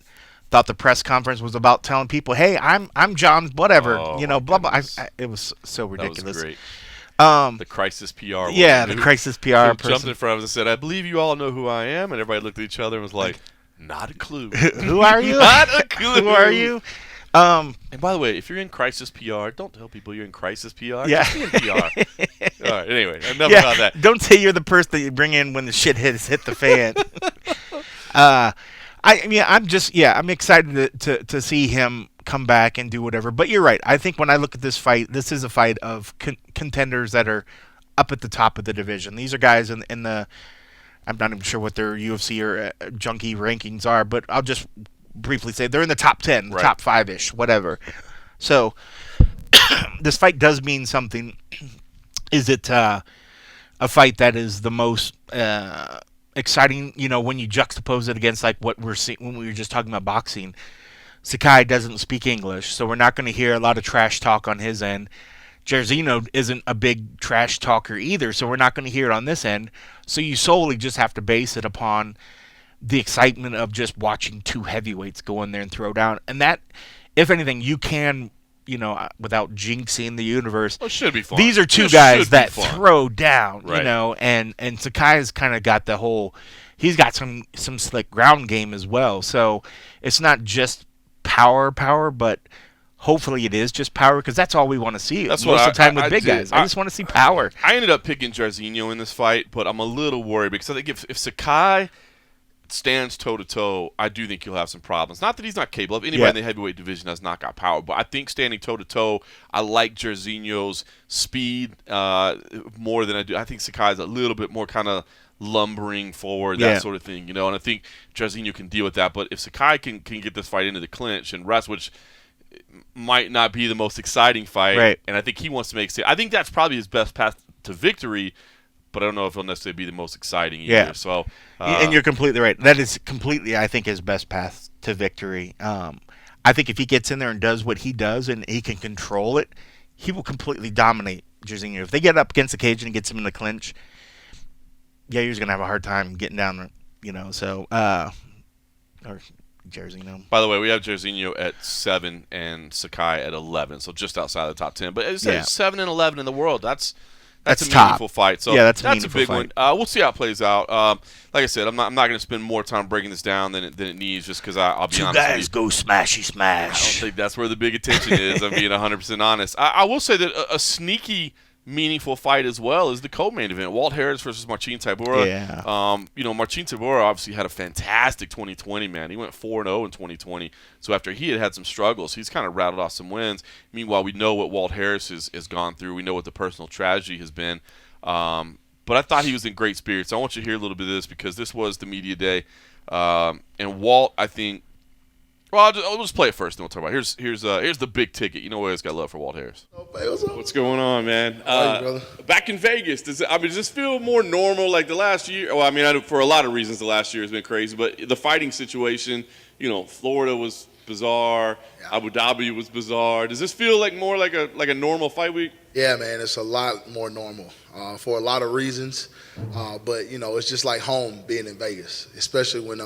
B: thought the press conference was about telling people, "Hey, I'm John, whatever," blah blah. It was so ridiculous.
A: That was great. The crisis PR.
B: Yeah, the crisis PR person
A: jumped in front of us and said, "I believe you all know who I am," and everybody looked at each other and was like, "Not a clue."
B: Who are you?
A: Not a clue.
B: Who are you?
A: And by the way, if you're in crisis PR, don't tell people you're in crisis PR.
B: Yeah.
A: Just be in PR. All right. Anyway, enough about that.
B: Don't say you're the person that you bring in when the shit hit the fan. I'm excited to see him come back and do whatever. But you're right. I think when I look at this fight, this is a fight of contenders that are up at the top of the division. These are guys in the. I'm not even sure what their UFC or junkie rankings are, but I'll just briefly say they're in the top 10,
A: right.
B: top 5-ish, whatever. So this fight does mean something. Is it a fight that is the most exciting, when you juxtapose it against like what we're seeing when we were just talking about boxing? Sakai doesn't speak English, so we're not going to hear a lot of trash talk on his end. Jairzinho isn't a big trash talker either, so we're not going to hear it on this end. So you solely just have to base it upon the excitement of just watching two heavyweights go in there and throw down. And that, if anything, you can, without jinxing the universe,
A: Well, it should be fun.
B: these are two
A: This
B: guys
A: should be
B: that
A: fun.
B: throw down,
A: Right.
B: and Sakai's kind of got the whole, he's got some slick ground game as well. So it's not just power, but hopefully it is just power, because that's all we want to see
A: That's
B: most
A: what
B: of the time
A: I
B: with big
A: did.
B: guys. I just want to see power.
A: I ended up picking Jairzinho in this fight, but I'm a little worried because I think if Sakai stands toe-to-toe, I do think he'll have some problems. Not that he's not capable of. Anybody in the heavyweight division has not got power, but I think standing toe-to-toe, I like Jairzinho's speed more than I do. I think Sakai's a little bit more kind of lumbering forward, that sort of thing, and I think Jairzinho can deal with that. But if Sakai can get this fight into the clinch and rest, which might not be the most exciting fight,
B: right,
A: and I think he wants to make – I think that's probably his best path to victory, but I don't know if he'll necessarily be the most exciting either.
B: Yeah.
A: So,
B: and you're completely right. That is completely, I think, his best path to victory. I think if he gets in there and does what he does and he can control it, he will completely dominate Jairzinho. If they get up against the cage and he gets him in the clinch, he's going to have a hard time getting down there, so or Jairzinho.
A: By the way, we have Jairzinho at 7 and Sakai at 11, so just outside of the top 10. But as I said, 7 and 11 in the world, that's a meaningful fight. So
B: that's a
A: big
B: fight.
A: one. We'll see how it plays out. Like I said, I'm not going to spend more time breaking this down than it needs, just because I'll be honest.
B: Two guys go smashy smash.
A: I don't think that's where the big attention is. I'm being 100% honest. I will say that a sneaky, meaningful fight as well is the co-main event: Walt Harris versus Marcin Tybura.
B: Yeah.
A: Marcin Tybura obviously had a fantastic 2020. Man, he went 4-0 in 2020. So after he had some struggles, he's kind of rattled off some wins. Meanwhile, we know what Walt Harris has gone through. We know what the personal tragedy has been. But I thought he was in great spirits. I want you to hear a little bit of this because this was the media day. And Walt, I think. Well, I'll just play it first, and we'll talk about it. Here's the big ticket. You know what? He's got love for Walt Harris.
C: What's going on, man?
D: How are you, brother?
C: Back in Vegas, does this feel more normal? Like the last year? Well, I mean, for a lot of reasons, the last year has been crazy. But the fighting situation, Florida was bizarre. Yeah. Abu Dhabi was bizarre. Does this feel like more like a normal fight week?
D: Yeah, man, it's a lot more normal for a lot of reasons. But it's just like home being in Vegas, especially when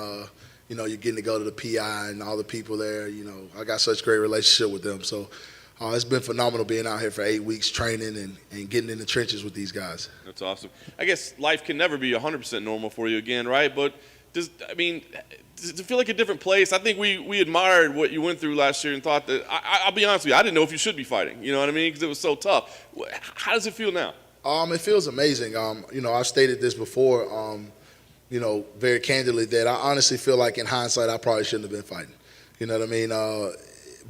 D: you're getting to go to the PI and all the people there. I got such great relationship with them. So it's been phenomenal being out here for 8 weeks training and getting in the trenches with these guys.
C: That's awesome. I guess life can never be 100% normal for you again, right? But does it feel like a different place? I think we admired what you went through last year and thought that, I'll be honest with you, I didn't know if you should be fighting. You know what I mean? Because it was so tough. How does it feel now?
D: It feels amazing. I've stated this before, very candidly, that I honestly feel like in hindsight I probably shouldn't have been fighting. You know what I mean?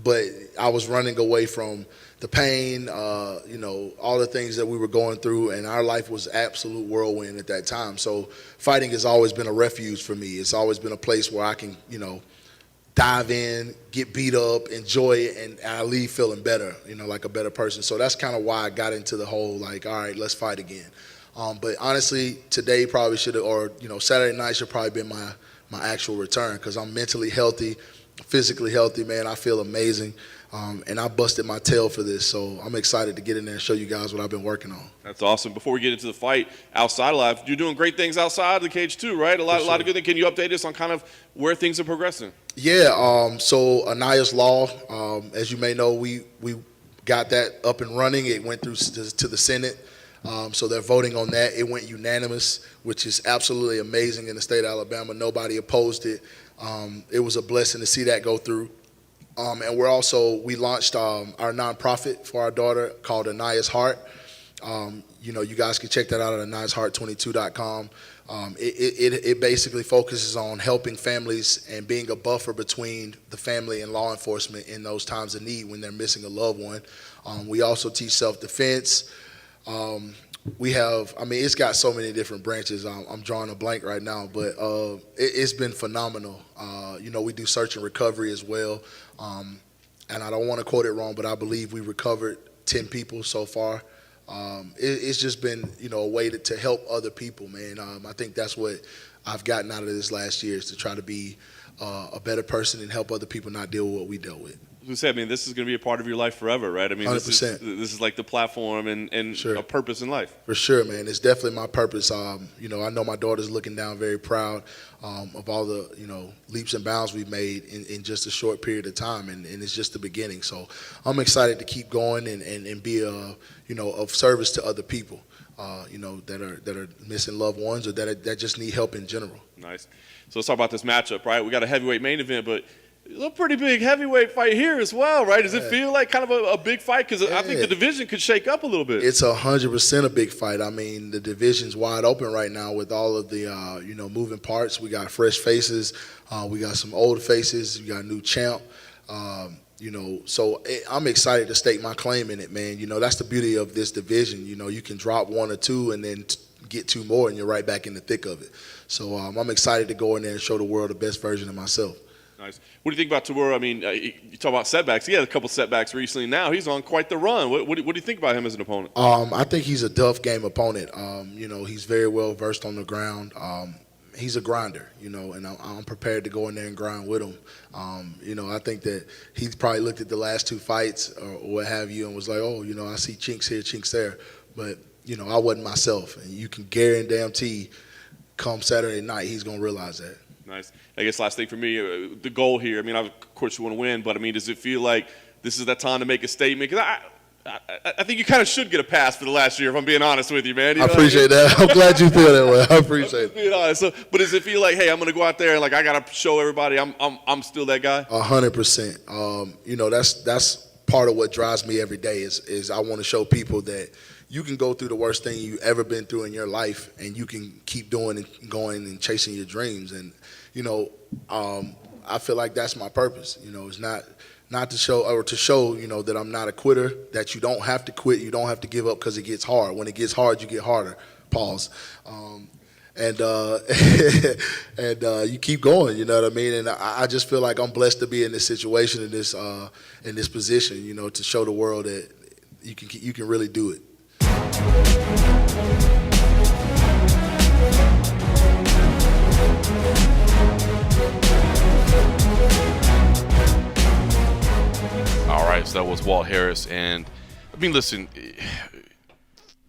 D: But I was running away from the pain, all the things that we were going through, and our life was absolute whirlwind at that time. So fighting has always been a refuge for me. It's always been a place where I can, dive in, get beat up, enjoy it, and I leave feeling better, like a better person. So that's kind of why I got into the whole, like, all right, let's fight again. But honestly, today probably should have, or Saturday night should probably been my actual return, because I'm mentally healthy, physically healthy, man. I feel amazing, and I busted my tail for this, so I'm excited to get in there and show you guys what I've been working on.
C: That's awesome. Before we get into the fight, outside of life, you're doing great things outside of the cage too, right? A lot of good things. Can you update us on kind of where things are progressing?
D: Yeah. So Anaya's Law, as you may know, we got that up and running. It went through to the Senate. So they're voting on that. It went unanimous, which is absolutely amazing in the state of Alabama. Nobody opposed it. It was a blessing to see that go through. And we launched our nonprofit for our daughter called Anaya's Heart. You guys can check that out at anayasheart22.com. It basically focuses on helping families and being a buffer between the family and law enforcement in those times of need when they're missing a loved one. We also teach self-defense. It's got so many different branches. I'm drawing a blank right now, but it's been phenomenal. We do search and recovery as well. And I don't want to quote it wrong, but I believe we recovered 10 people so far. It's just been, a way to help other people, man. I think that's what I've gotten out of this last year, is to try to be a better person and help other people not deal with what we dealt with.
C: who said, I mean, this is going to be a part of your life forever, right? I mean,
D: 100%.
C: This is like the platform and
D: Sure.
C: a purpose in life.
D: For sure, man. It's definitely my purpose. You know, I know my daughter's looking down very proud of all the, you know, leaps and bounds we've made in just a short period of time, and it's just the beginning. So I'm excited to keep going and be, you know, of service to other people, you know, that are missing loved ones or that just need help in general.
C: Nice. So let's talk about this matchup, right? We got a heavyweight main event, but a pretty big heavyweight fight here as well, right? Does it feel like kind of a big fight? Because I think the division could shake up a little bit.
D: It's 100% a big fight. I mean, the division's wide open right now with all of the, you know, moving parts. We got fresh faces. We got some old faces. We got a new champ. You know, so I'm excited to stake my claim in it, man. You know, that's the beauty of this division. You know, you can drop one or two and then get two more, and you're right back in the thick of it. So I'm excited to go in there and show the world the best version of myself.
C: Nice. What do you think about Tabora? I mean, you talk about setbacks. He had a couple setbacks recently. Now he's on quite the run. What do you think about him as an opponent?
D: I think he's a tough game opponent. You know, he's very well versed on the ground. He's a grinder, you know, and I'm prepared to go in there and grind with him. You know, I think that he's probably looked at the last two fights or what have you and was like, oh, you know, I see chinks here, chinks there. But, you know, I wasn't myself. And you can guarantee come Saturday night, he's going to realize that.
C: Nice. I guess last thing for me, the goal here, I mean, of course you want to win, but, I mean, does it feel like this is that time to make a statement? Because I think you kind of should get a pass for the last year, if I'm being honest with you, man. You
D: I
C: know,
D: appreciate that. I'm glad you feel that way. I appreciate it.
C: Being honest. So, but does it feel like, hey, I'm going to go out there and, like, I got to show everybody I'm still that guy?
D: 100%. You know, that's part of what drives me every day is I want to show people that you can go through the worst thing you've ever been through in your life, and you can keep doing and going and chasing your dreams. And, you know, I feel like that's my purpose. You know, it's not to show, you know, that I'm not a quitter, that you don't have to quit, you don't have to give up because it gets hard. When it gets hard, you get harder. Pause. And you keep going, you know what I mean? And I just feel like I'm blessed to be in this situation, in this position, you know, to show the world that you can really do it.
A: All right, so that was Walt Harris, and I mean, listen,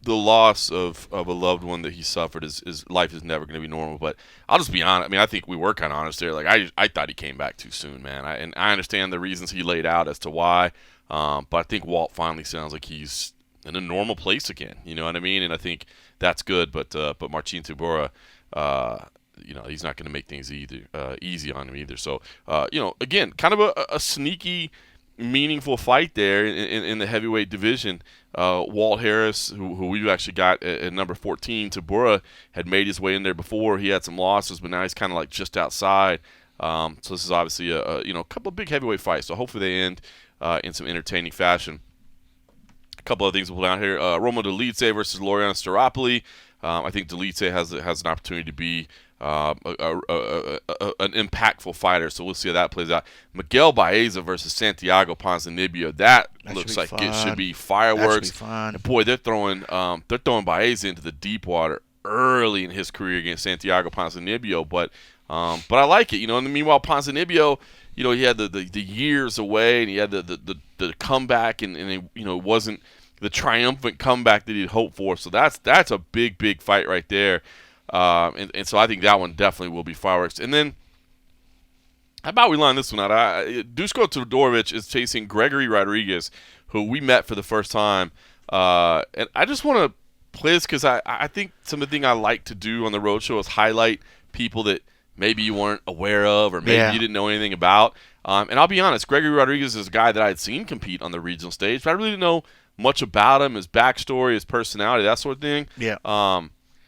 A: the loss of a loved one that he suffered is life is never going to be normal. But I'll just be honest. I mean, I think we were kind of honest there. Like I thought he came back too soon, man. And I understand the reasons he laid out as to why, but I think Walt finally sounds like he's in a normal place again. You know what I mean? And I think that's good. But Marcin Tybura, you know, he's not going to make things easy on him either. So, you know, again, kind of a sneaky, meaningful fight there in the heavyweight division. Walt Harris, who we've actually got at number 14, Tybura had made his way in there before. He had some losses, but now he's kind of like just outside. So this is obviously a couple of big heavyweight fights. So hopefully they end in some entertaining fashion. A couple of things we'll put down here. Romo Dolidze versus Lorian Staropoli. I think Dolidze has an opportunity to be an impactful fighter, so we'll see how that plays out. Miguel Baeza versus Santiago Ponzinibbio. That looks like it should be fireworks.
B: That should be fun.
A: Boy, they're throwing Baeza into the deep water early in his career against Santiago Ponzinibbio, but I like it, you know. And meanwhile, Ponzinibbio, you know, he had the years away, and he had the comeback, and it, you know, wasn't the triumphant comeback that he'd hoped for. So that's a big fight right there. And so I think that one definitely will be fireworks. And then, how about we line this one out? Duško Todorovic is chasing Gregory Rodrigues, who we met for the first time. And I just want to play this because I think some of the thing I like to do on the roadshow is highlight people that maybe you weren't aware of or maybe you didn't know anything about. And I'll be honest, Gregory Rodrigues is a guy that I had seen compete on the regional stage, but I really didn't know much about him, his backstory, his personality, that sort of thing.
B: Yeah.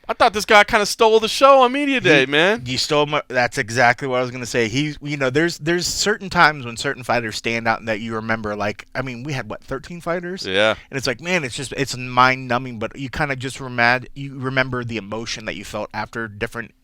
A: I thought this guy kind of stole the show on Media Day, man.
B: You stole my. That's exactly what I was going to say. You know, there's certain times when certain fighters stand out and that you remember. Like, I mean, we had 13 fighters.
A: Yeah. And
B: it's like, man, it's mind numbing, but you kind of just remember the emotion that you felt after different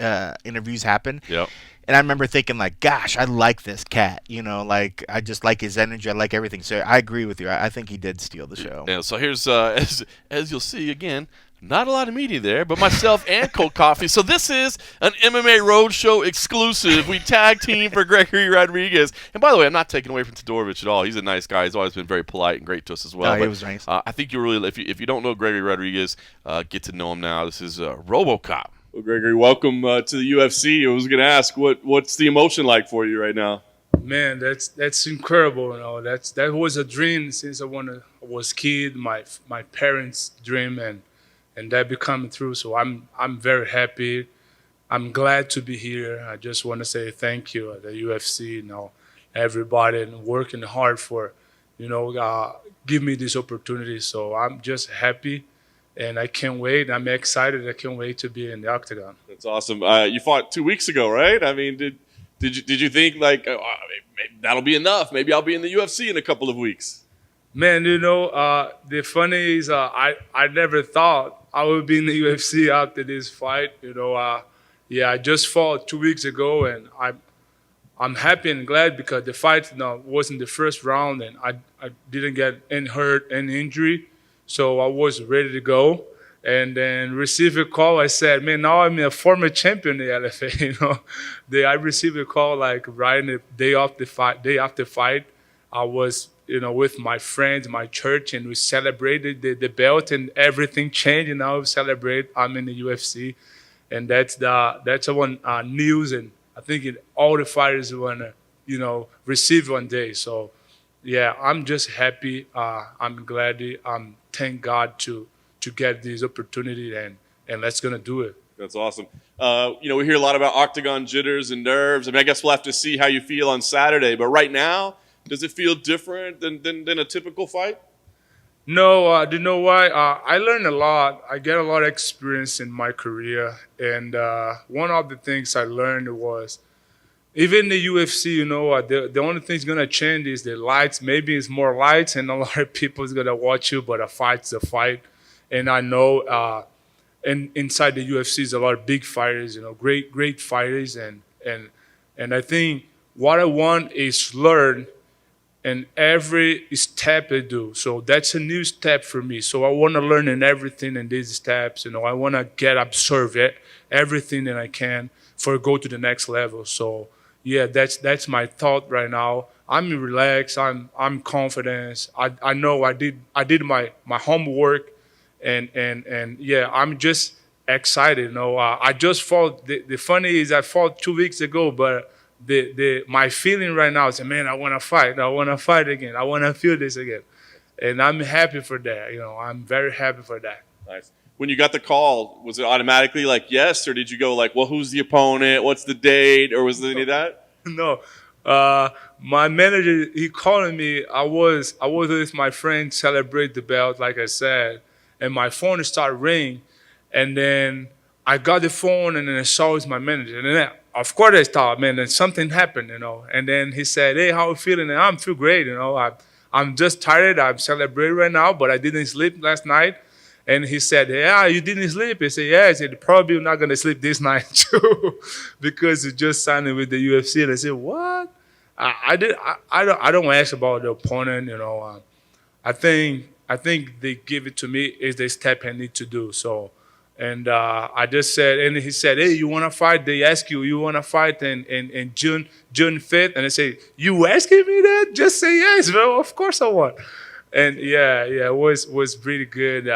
B: interviews happen.
A: Yep.
B: And I remember thinking like, gosh, I like this cat. Like I just like his energy. I like everything. So I agree with you. I think he did steal the show.
A: Yeah, so here's as you'll see again, not a lot of media there, but myself and Cold Coffee. So this is an MMA Roadshow exclusive. We tag team for Gregory Rodrigues. And by the way, I'm not taking away from Todorovich at all. He's a nice guy. He's always been very polite and great to us as well.
B: No, he was nice.
A: I think you really, if you don't know Gregory Rodrigues, get to know him now. This is RoboCop.
C: Well, Gregory, welcome to the UFC. I was going to ask, what's the emotion like for you right now?
E: Man, that's incredible. That was a dream since I was kid. My parents' dream, and that becoming true. So I'm very happy. I'm glad to be here. I just want to say thank you at the UFC. Everybody and working hard for, give me this opportunity. So I'm just happy, and I can't wait. I'm excited. I can't wait to be in the octagon.
C: That's awesome. You fought 2 weeks ago, right? I mean, did you think like maybe that'll be enough? Maybe I'll be in the UFC in a couple of weeks.
E: Man, the funny is I never thought I would be in the UFC after this fight. I just fought 2 weeks ago, and I'm happy and glad because the fight wasn't the first round, and I didn't get any hurt, any injury, so I was ready to go. And then received a call. I said, man, now I'm a former champion in the LFA. I received a call like right in the day after fight. I was, with my friends, my church, and we celebrated the belt, and everything changed. And now we celebrate. I'm in the UFC, and that's one news. And I think all the fighters want to, receive one day. So, yeah, I'm just happy. I'm glad. Thank God to get this opportunity, and let's gonna do it.
C: That's awesome. We hear a lot about octagon jitters and nerves. I mean, I guess we'll have to see how you feel on Saturday. But right now, does it feel different than a typical fight?
E: No, you know why? I learned a lot. I get a lot of experience in my career, and one of the things I learned was, even the UFC, the only thing that's gonna change is the lights. Maybe it's more lights, and a lot of people is gonna watch you, but a fight's a fight. And I know, and inside the UFC is a lot of big fighters, great fighters, and I think what I want is learn in every step I do. So that's a new step for me. So I want to learn in everything in these steps. I want to absorb everything that I can for go to the next level. So yeah, that's my thought right now. I'm relaxed. I'm confident. I know I did my homework. And yeah, I'm just excited. I just fought. The funny is I fought 2 weeks ago, but my feeling right now is, man, I want to fight. I want to fight again. I want to feel this again, and I'm happy for that. I'm very happy for that.
C: Nice. When you got the call, was it automatically like yes, or did you go like, well, who's the opponent? What's the date? Or was there any of that?
E: No. My manager, he called me. I was with my friend celebrate the belt, like I said. And my phone started ringing, and then I got the phone, and then I saw it's my manager. And then, of course, I thought, man, then something happened, And then he said, hey, how are you feeling? And I'm feel great, I'm just tired. I'm celebrating right now, but I didn't sleep last night. And he said, yeah, you didn't sleep? I said, yeah. I said, probably you're not going to sleep this night, too, because you just signed with the UFC. And I said, what? I don't ask about the opponent, I think they give it to me is the step I need to do. So, and I just said, and he said, hey, you want to fight? They ask you want to fight in June 5th? And I say, you asking me that? Just say yes. Well, of course I want. And yeah, it was pretty good.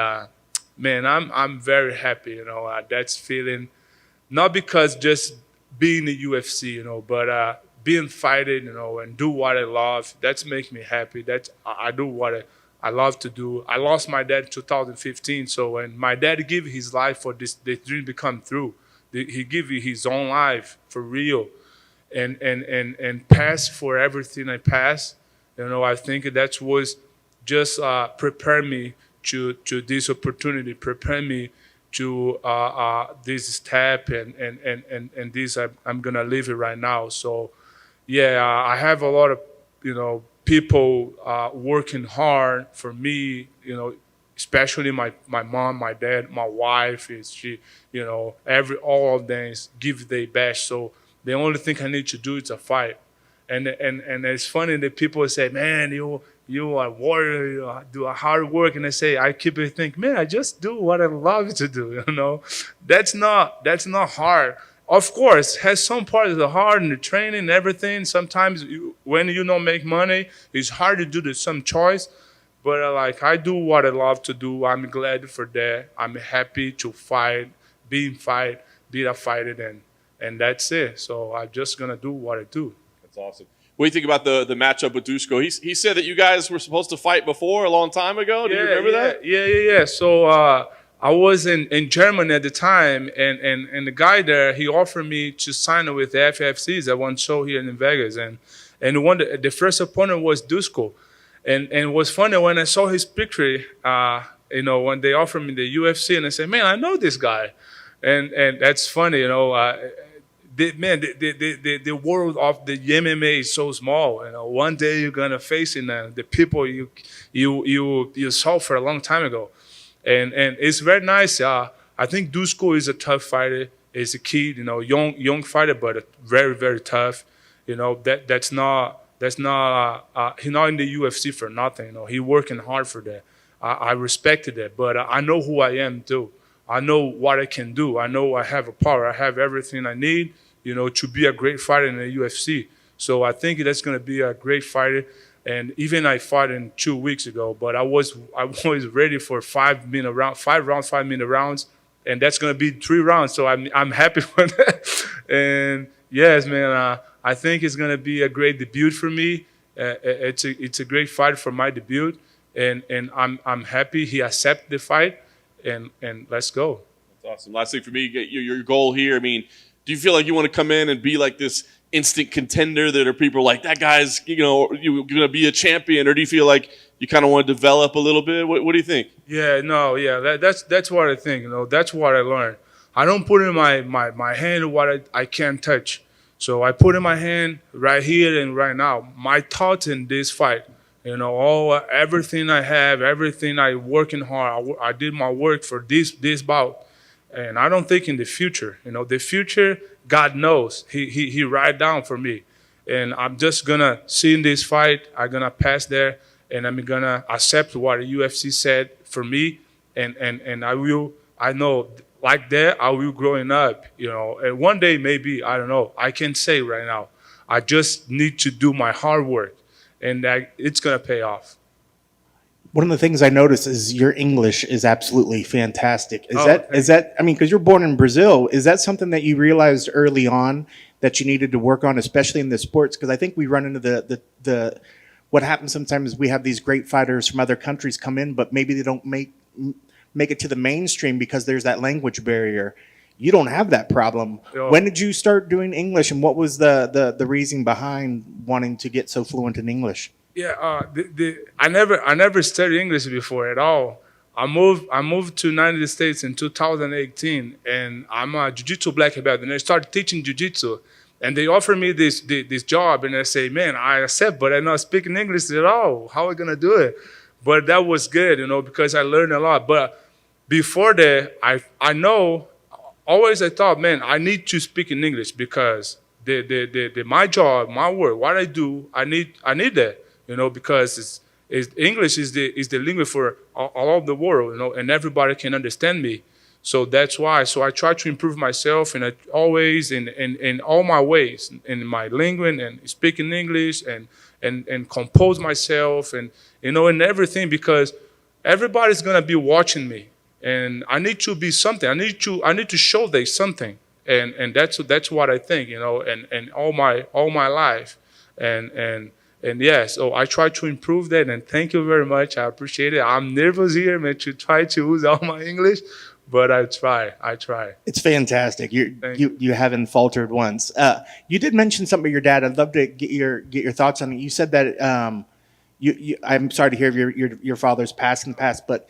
E: Man, I'm very happy. That's feeling, not because just being the UFC, but being fighting, and do what I love. That's make me happy. I do what I love to do. I lost my dad in 2015, so when my dad gave his life for this dream to come through, he gave his own life for real, and pass for everything I passed. I think that was just prepare me to this opportunity, prepare me to this step, and this I'm gonna live it right now. So yeah, I have a lot of people working hard for me, especially my mom, my dad, my wife. All of them give their best. So The only thing I need to do is a fight. And it's funny that people say, man, you are a warrior, you do a hard work. And I say, I keep it thinking, man, I just do what I love to do, you know. That's not hard. Of course, has some parts that are hard in the training and everything. Sometimes when you don't make money, it's hard to do some choice. But like, I do what I love to do. I'm glad for that. I'm happy to fight, be a fighter, and that's it. So I'm just gonna do what I do.
C: That's awesome. What do you think about the matchup with Dusko? He said that you guys were supposed to fight before a long time ago. Do you remember that?
E: Yeah. So I was in Germany at the time, and the guy there, he offered me to sign with the FFCs at one show here in Vegas, and the first opponent was Dusko, and it was funny when I saw his picture, when they offered me the UFC, and I said, man, I know this guy, and that's funny, the world of the MMA is so small. One day you're gonna face the people you saw for a long time ago, and it's very nice. I think Dusko is a tough fighter. He's a kid, young fighter, but very, very tough. That's not he's not in the UFC for nothing. He working hard for that. I respected that, but I know who I am too. I know what I can do. I know I have a power. I have everything I need, to be a great fighter in the UFC. So I think that's going to be a great fighter. And even I fought in 2 weeks ago, but I was ready for 5 rounds, 5-minute rounds, and that's going to be 3 rounds. So I'm happy for that. And yes, man, I think it's going to be a great debut for me. It's a great fight for my debut, and I'm happy he accepted the fight. And let's go.
C: That's awesome. Last thing for me, your goal here. I mean, do you feel like you want to come in and be like this instant contender that are people like, that guy's, you're going to be a champion? Or do you feel like you kind of want to develop a little bit? What do you think?
E: That's what I think. That's what I learned. I don't put in my hand what I can't touch. So I put in my hand right here and right now. My thoughts in this fight. Everything I have, everything I working hard. I did my work for this bout, and I don't think in the future. The future, God knows. He write down for me, and I'm just gonna see in this fight. I'm gonna pass there, and I'm gonna accept what the UFC said for me, and I will. I know like that I will growing up. And one day maybe I don't know. I can't say right now. I just need to do my hard work. And it's going to pay off.
B: One of the things I noticed is your English is absolutely fantastic. Is
E: Thanks.
B: that, I mean, because you're born in Brazil, is that something that you realized early on that you needed to work on, especially in the sports? Because I think we run into the what happens sometimes is we have these great fighters from other countries come in, but maybe they don't make it to the mainstream because there's that language barrier. You don't have that problem. When did you start doing English, and what was the reason behind wanting to get so fluent in English?
E: Yeah, I never studied English before at all. I moved to United States in 2018, and I'm a jiu-jitsu black belt, and I started teaching jiu-jitsu. And they offered me this job, and I say, man, I accept, but I'm not speaking English at all. How am I gonna do it? But that was good, because I learned a lot. But before that, I know. Always I thought, man, I need to speak in English because my job, my work, what I do, I need that, because English is the lingua for all of the world, and everybody can understand me. So that's why. So I try to improve myself, and I always in all my ways, in my lingua and speaking English and compose myself and and everything, because everybody's gonna be watching me. And I need to be something. I need to show them something, and that's what I think, and all my life, and yeah. So I try to improve that, and thank you very much. I appreciate it. I'm nervous here, man, to try to use all my English, but I try.
B: It's fantastic. You haven't faltered once. You did mention something about your dad. I'd love to get your thoughts on it. You said that I'm sorry to hear your father's passed in the past, but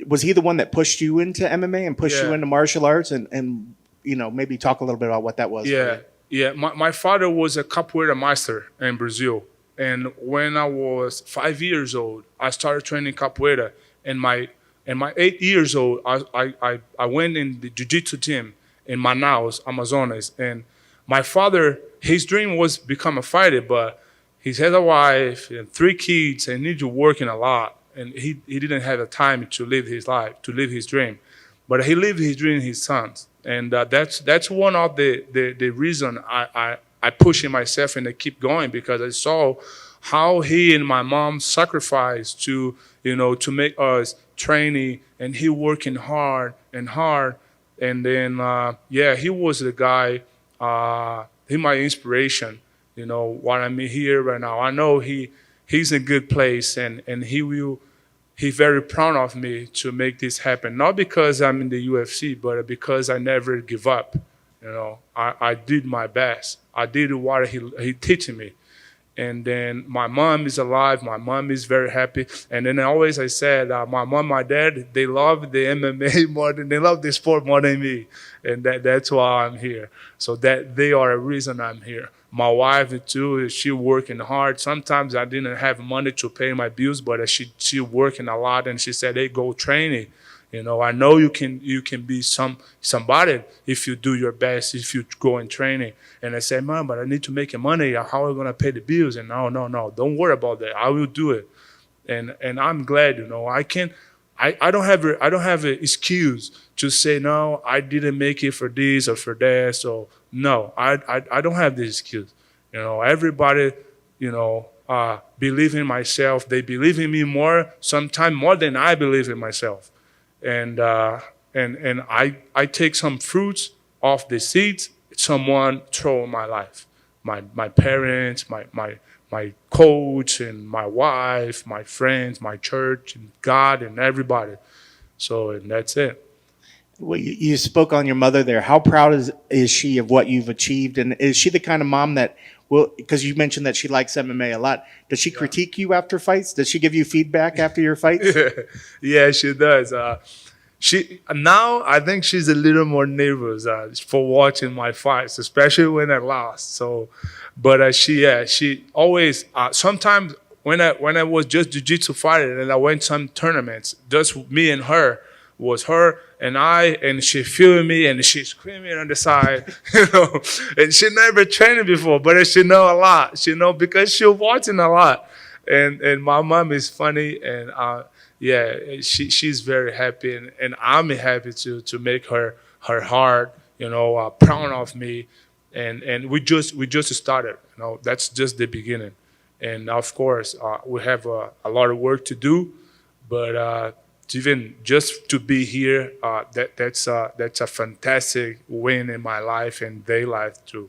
B: was he the one that pushed you into MMA and pushed you into martial arts, and maybe talk a little bit about what that was?
E: Yeah. My father was a capoeira master in Brazil, and when I was 5 years old, I started training capoeira. And my 8 years old, I went in the jiu-jitsu team in Manaus, Amazonas, and my father, his dream was become a fighter, but he had a wife and 3 kids and needed to working a lot. And he didn't have the time to live his life, to live his dream. But he lived his dream in his sons. And that's one of the reason I push myself and I keep going, because I saw how he and my mom sacrificed to make us training, and he working hard. And then, he was the guy, he my inspiration, what I'm here right now. I know he's in a good place, and he's very proud of me to make this happen. Not because I'm in the UFC, but because I never give up. I did my best. I did what he teaching me. And then my mom is alive. My mom is very happy. And then I said, my mom, my dad, they love the MMA more than they love the sport more than me. And that's why I'm here. So that they are a reason I'm here. My wife too, she working hard. Sometimes I didn't have money to pay my bills, but she working a lot. And she said, hey, go training. I know you can be somebody if you do your best, if you go in training. And I said, Mom, but I need to make money. How am I gonna pay the bills? And no, don't worry about that. I will do it. And I'm glad, I don't have an excuse to say no, I didn't make it for this or for that. So no, I don't have this excuse. Everybody, believe in myself. They believe in me sometimes more than I believe in myself. And I take some fruits off the seeds someone throw in my life. My parents, my coach, and my wife, my friends, my church, and God, and everybody. And that's it.
B: Well, you spoke on your mother there. How proud is she of what you've achieved? And is she the kind of mom that because you mentioned that she likes MMA a lot. Does she critique you after fights? Does she give you feedback after your fights?
E: Yeah, she does. Now I think she's a little more nervous for watching my fights, especially when I lost. But she always sometimes when I was just jiu-jitsu fighter and I went some tournaments, just me and her, was her and I, and she filming me and she's screaming on the side, and she never trained before, but she know a lot. She know because she's watching a lot, and my mom is funny, and she's very happy, and I'm happy to make her heart, proud of me, and we just started, that's just the beginning, and of course we have a lot of work to do, but even just to be here, that's a fantastic win in my life and their life too.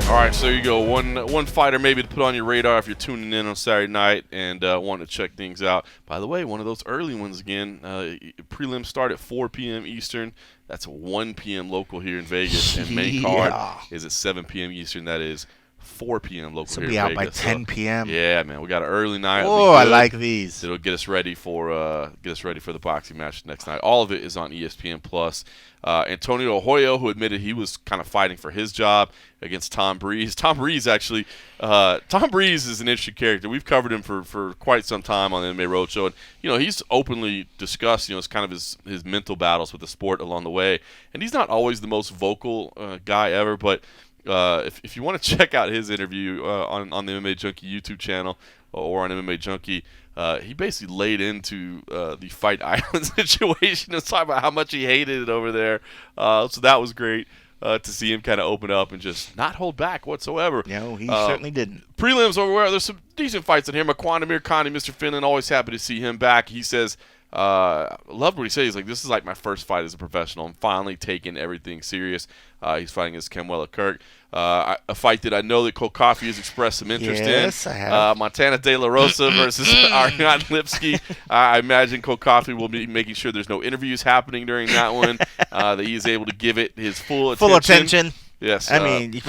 A: All right, so there you go. One fighter maybe to put on your radar if you're tuning in on Saturday night and want to check things out. By the way, one of those early ones again. Prelims start at 4 p.m. Eastern. That's 1 p.m. local here in Vegas. And main card is at 7 p.m. Eastern. That is 4 p.m. local here in Vegas.
B: Be out by 10 p.m.
A: Yeah, man, we got an early night.
B: Oh, I like these.
A: It'll get us ready for the boxing match next night. All of it is on ESPN Plus. Antonio Hoyo, who admitted he was kind of fighting for his job against Tom Breeze. Tom Breeze actually, Tom Breeze is an interesting character. We've covered him for quite some time on the MMA Roadshow, and he's openly discussed it's kind of his mental battles with the sport along the way. And he's not always the most vocal guy ever, but if you want to check out his interview on the MMA Junkie YouTube channel or on MMA Junkie, he basically laid into the Fight Island situation and talked about how much he hated it over there. So that was great to see him kind of open up and just not hold back whatsoever.
B: No, he certainly didn't.
A: Prelims over where there's some decent fights in here. Amir Khan, Mr. Finland, always happy to see him back. He says, loved what he said. He's like, this is like my first fight as a professional. I'm finally taking everything serious. He's fighting against Kenwella Kirk. A fight that I know that Cole Coffey has expressed some interest in.
B: Yes, I have.
A: Montana De La Rosa versus Ariane Lipsky. I imagine Cole Coffey will be making sure there's no interviews happening during that one, that he is able to give it his full attention.
B: Full attention.
A: Yes.
B: I mean,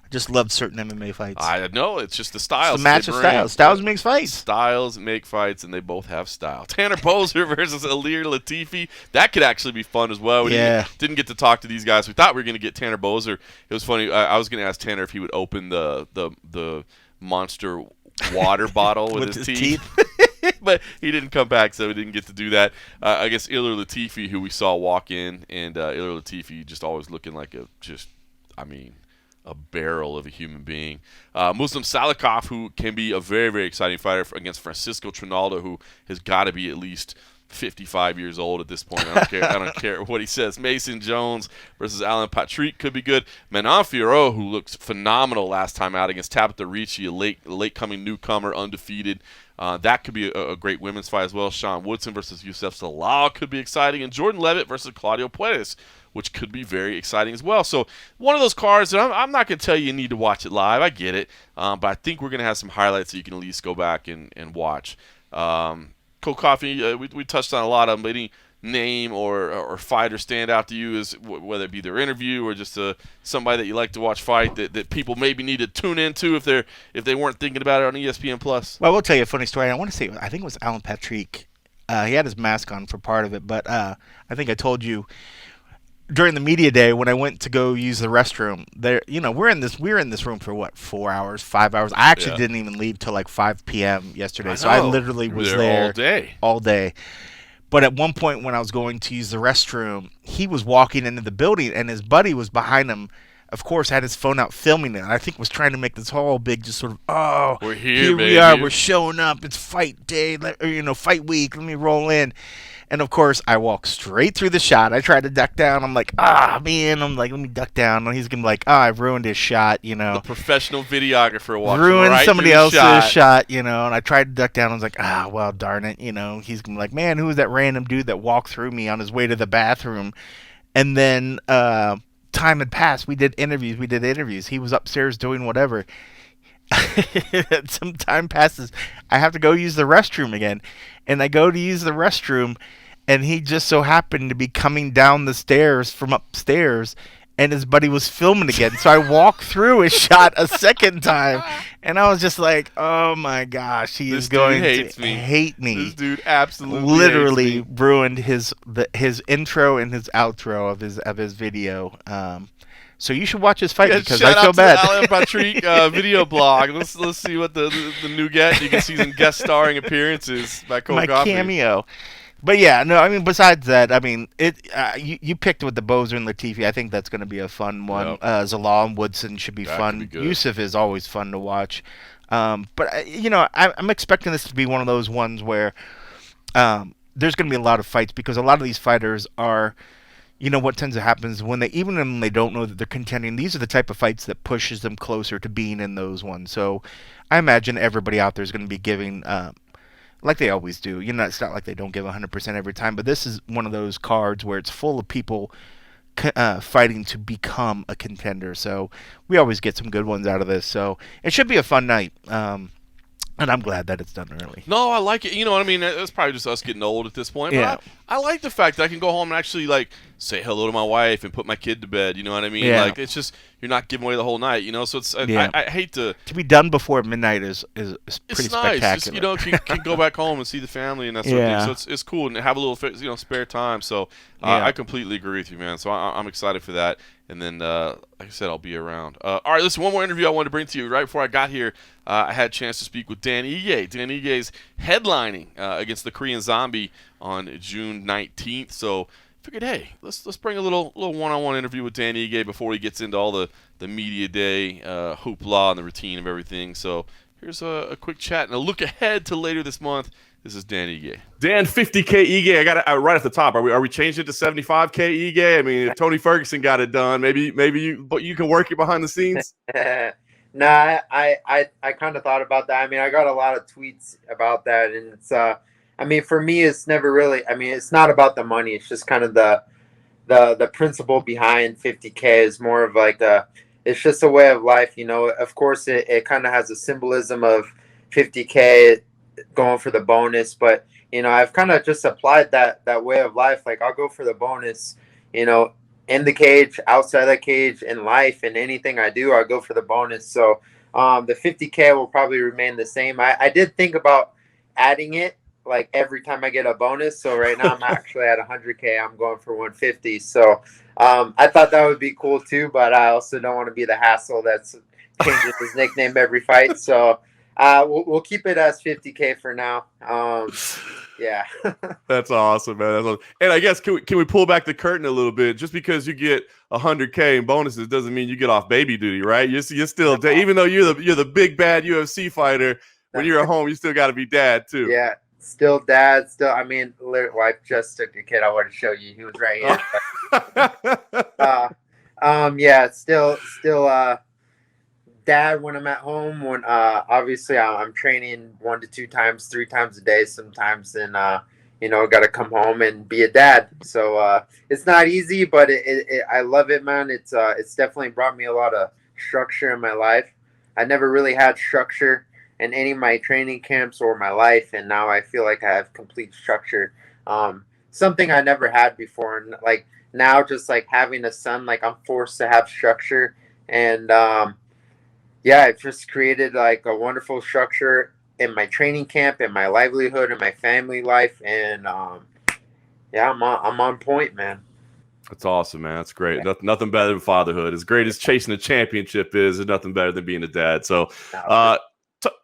B: just love certain MMA fights.
A: I know. It's just the styles.
B: It's a match of styles. Styles makes fights.
A: Styles make fights, and they both have style. Tanner Boser versus Ilir Latifi. That could actually be fun as well. We didn't get to talk to these guys. We thought we were going to get Tanner Boser. It was funny. I was going to ask Tanner if he would open the Monster water bottle with his teeth. But he didn't come back, so he didn't get to do that. I guess Ilir Latifi, who we saw walk in, and Ilir Latifi just always looking like a barrel of a human being. Muslim Salikov, who can be a very, very exciting fighter against Francisco Trinaldo, who has got to be at least 55 years old at this point. I don't care what he says. Mason Jones versus Alan Patrick could be good. Manon Fiorot, who looked phenomenal last time out against Tabitha Ricci, a late coming newcomer, undefeated. That could be a great women's fight as well. Sean Woodson versus Youssef Salal could be exciting. And Jordan Levitt versus Claudio Puelles, which could be very exciting as well. So one of those cards that I'm not going to tell you need to watch it live. I get it. But I think we're going to have some highlights that you can at least go back and watch. Cold Coffee, we touched on a lot of them, but any name or fighter stand out to you, is whether it be their interview or just somebody that you like to watch fight that people maybe need to tune into if they weren't thinking about it on ESPN Plus?
B: Well, I will tell you a funny story. I want to say, I think it was Alan Patrick. He had his mask on for part of it, but I think I told you during the media day when I went to go use the restroom, we were in this room for 4 hours, 5 hours. I actually didn't even leave till like 5 p.m. yesterday, so I literally was there all day. But at one point when I was going to use the restroom, he was walking into the building and his buddy was behind him. Of course, had his phone out filming it. I think was trying to make this whole big, just sort of,
A: we're here
B: we are, we're showing up. It's fight day, fight week. Let me roll in. And, of course, I walked straight through the shot. I tried to duck down. I'm like, man. I'm like, let me duck down. And he's going to be like, I've ruined his shot,
A: The professional videographer walking
B: ruined
A: right
B: somebody
A: else's
B: shot, And I tried to duck down. I was like, well, darn it. He's going to be like, man, who was that random dude that walked through me on his way to the bathroom? And then time had passed. We did interviews. He was upstairs doing whatever. Some time passes. I have to go use the restroom again. And I go to use the restroom, and he just so happened to be coming down the stairs from upstairs, and his buddy was filming again. So I walked through his shot a second time, and I was just like, oh my gosh, he is going to hate me.
A: This dude absolutely
B: literally
A: hates me.
B: Ruined his intro and his outro of his video. So you should watch his fight because I feel bad.
A: Shout out to Alan Patrick video blog. Let's see what the new get. You can see some guest starring appearances by Cold Coffee.
B: My cameo. But yeah, no, I mean, besides that, I mean, you picked with the Bozer and Latifi. I think that's going to be a fun one.
A: Yep.
B: Zalal and Woodson should be fun. Youssef is always fun to watch. But I'm expecting this to be one of those ones where there's going to be a lot of fights because a lot of these fighters are. What tends to happen is when they don't know that they're contending, these are the type of fights that pushes them closer to being in those ones. So I imagine everybody out there is going to be giving, like they always do. It's not like they don't give 100% every time, but this is one of those cards where it's full of people fighting to become a contender. So we always get some good ones out of this. So it should be a fun night. And I'm glad that it's done early.
A: No, I like it. You know what I mean? It's probably just us getting old at this point.
B: Yeah.
A: But I like the fact that I can go home and actually say hello to my wife and put my kid to bed. You know what I mean?
B: Yeah.
A: It's just you're not giving away the whole night. So it's I hate to
B: be done before midnight is pretty
A: it's nice.
B: spectacular.
A: Just, can go back home and see the family and that sort of thing. So it's cool and have a little spare time. So I completely agree with you, man. So I'm excited for that. And then, like I said, I'll be around. All right, listen, one more interview I wanted to bring to you. Right before I got here, I had a chance to speak with Dan Ige. Dan Ige's headlining against the Korean Zombie on June 19th. So figured, hey, let's bring a little one-on-one interview with Dan Ige before he gets into all the media day hoopla and the routine of everything. So here's a quick chat and a look ahead to later this month. This is Dan Ige. Dan, 50K Ige. I got it right at the top. Are we changing it to 75K Ige? I mean, if Tony Ferguson got it done, maybe you can work it behind the scenes.
F: No, I kind of thought about that. I mean, I got a lot of tweets about that, and it's I mean, for me, it's never really. I mean, it's not about the money. It's just kind of the principle behind 50K is more of like it's just a way of life, Of course, it kind of has a symbolism of 50K going for the bonus, but I've kind of just applied that way of life. Like I'll go for the bonus, in the cage, outside the cage, in life, and anything I do, I'll go for the bonus. So the 50K will probably remain the same. I did think about adding it like every time I get a bonus. So right now I'm actually at 100K. I'm going for 150. So I thought that would be cool too, but I also don't want to be the hassle that's changes his nickname every fight. So We'll keep it as 50K for now. Yeah.
A: That's awesome, man. That's awesome. And I guess can we pull back the curtain a little bit? Just because you get 100K in bonuses doesn't mean you get off baby duty, right? You're still
F: No.
A: even though you're the big bad UFC fighter. When you're at home, you still got to be dad too.
F: Yeah, still dad. Still, I mean, wife just took a kid. I want to show you. He was right here. Yeah, still dad when I'm at home. When obviously I'm training 1 to 2 times, 3 times a day sometimes, and got to come home and be a dad. So it's not easy, but I love it, man. It's definitely brought me a lot of structure in my life. I never really had structure in any of my training camps or my life, and now I feel like I have complete structure. Something I never had before, and like now, just like having a son, like I'm forced to have structure, and yeah, it just created like a wonderful structure in my training camp, in my livelihood, in my family life, and yeah, I'm on point, man.
A: That's awesome, man. That's great. Yeah. Nothing better than fatherhood. As great as chasing a championship is, there's nothing better than being a dad. So,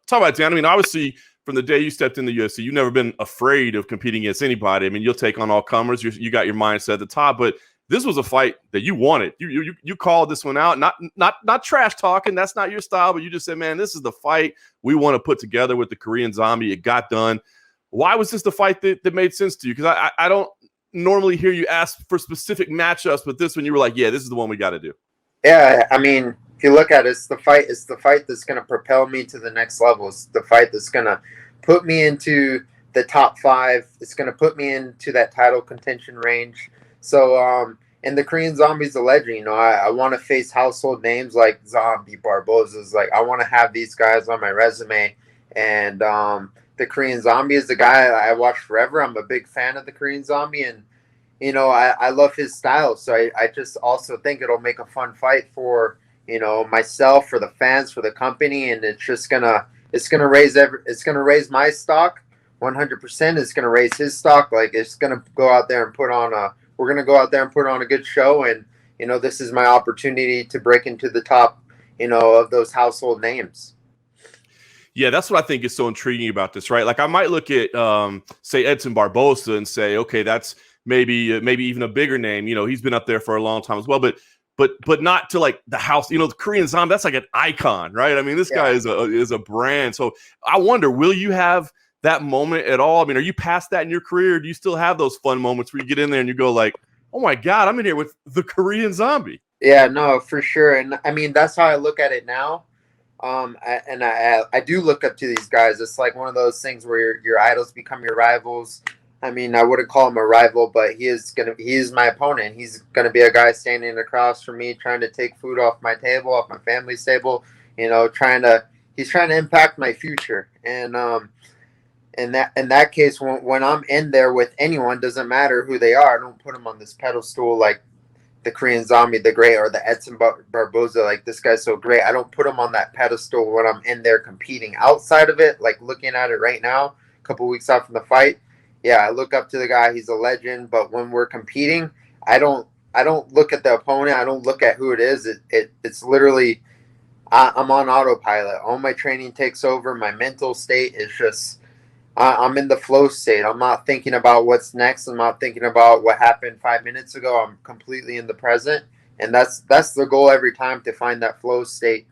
A: talk about Dan. I mean, obviously, from the day you stepped in the UFC, you've never been afraid of competing against anybody. I mean, you'll take on all comers. You got your mindset at the top, but this was a fight that you wanted. You called this one out, not trash talking. That's not your style, but you just said, man, this is the fight we want to put together with the Korean Zombie. It got done. Why was this the fight that made sense to you? Because I don't normally hear you ask for specific matchups, but this one you were like, yeah, this is the one we got to do.
F: Yeah, I mean, if you look at it, it's the fight that's going to propel me to the next level. It's the fight that's going to put me into the top 5. It's going to put me into that title contention range. So, and the Korean Zombie's a legend. I want to face household names like Zombie, Barboza's. Like, I want to have these guys on my resume. And the Korean Zombie is the guy I watched forever. I'm a big fan of the Korean Zombie, and I love his style. So I just also think it'll make a fun fight for myself, for the fans, for the company, and it's gonna raise my stock 100%. It's gonna raise his stock. Like, it's gonna go out there and we're gonna go out there and put on a good show, and this is my opportunity to break into the top of those household names.
A: Yeah, that's what I think is so intriguing about this, right? Like, I might look at say Edson Barboza and say, okay, that's maybe even a bigger name. He's been up there for a long time as well, but not to like the house. The Korean Zombie, that's like an icon, right? I mean, this guy is a brand. So I wonder, will you have that moment at all? I mean, are you past that in your career? Or do you still have those fun moments where you get in there and you go like, oh my God, I'm in here with the Korean Zombie?
F: Yeah, no, for sure. And I mean, that's how I look at it now. I do look up to these guys. It's like one of those things where your idols become your rivals. I mean, I wouldn't call him a rival, but he is my opponent. He's gonna be a guy standing across from me, trying to take food off my table, off my family's table. He's trying to impact my future. And in that case, when I'm in there with anyone, doesn't matter who they are, I don't put them on this pedestal like the Korean Zombie, the great, or the Edson Barboza, like, this guy's so great. I don't put him on that pedestal when I'm in there competing. Outside of it, like looking at it right now, a couple weeks out from the fight, yeah, I look up to the guy. He's a legend. But when we're competing, I don't look at the opponent. I don't look at who it is. It's literally I'm on autopilot. All my training takes over. My mental state is just I'm in the flow state. I'm not thinking about what's next. I'm not thinking about what happened 5 minutes ago. I'm completely in the present, and that's the goal every time, to find that flow state.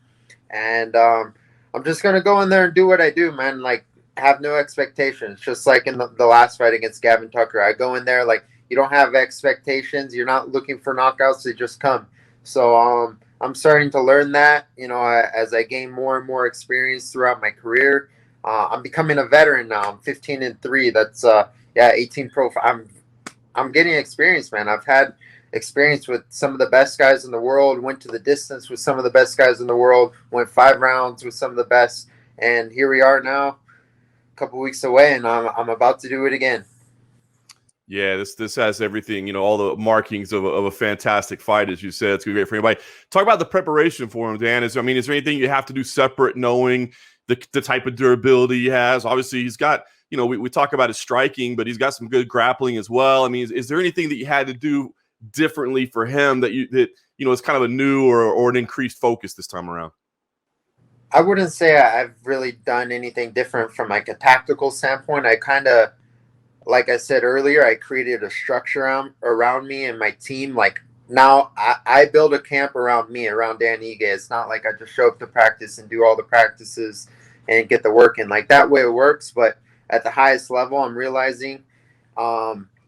F: And I'm just gonna go in there and do what I do, man. Like, have no expectations. Just like in the last fight against Gavin Tucker, I go in there like, you don't have expectations. You're not looking for knockouts. They just come. So I'm starting to learn that, as I gain more and more experience throughout my career. I'm becoming a veteran now. I'm 15-3. That's 18 pro. I'm getting experience, man. I've had experience with some of the best guys in the world. Went to the distance with some of the best guys in the world. Went 5 rounds with some of the best. And here we are now, a couple weeks away, and I'm about to do it again.
A: Yeah, this has everything, all the markings of a fantastic fight, as you said. It's gonna be great for anybody. Talk about the preparation for him, Dan. Is there anything you have to do separate, knowing the type of durability he has? Obviously, he's got, we talk about his striking, but he's got some good grappling as well. I mean, is there anything that you had to do differently for him that is kind of a new or an increased focus this time around?
F: I wouldn't say I've really done anything different from like a tactical standpoint. I kind of, like I said earlier, I created a structure around me and my team. Like now I build a camp around me, around Dan Ige. It's not like I just show up to practice and do all the practices and get the work in. Like that way it works. But at the highest level, I'm realizing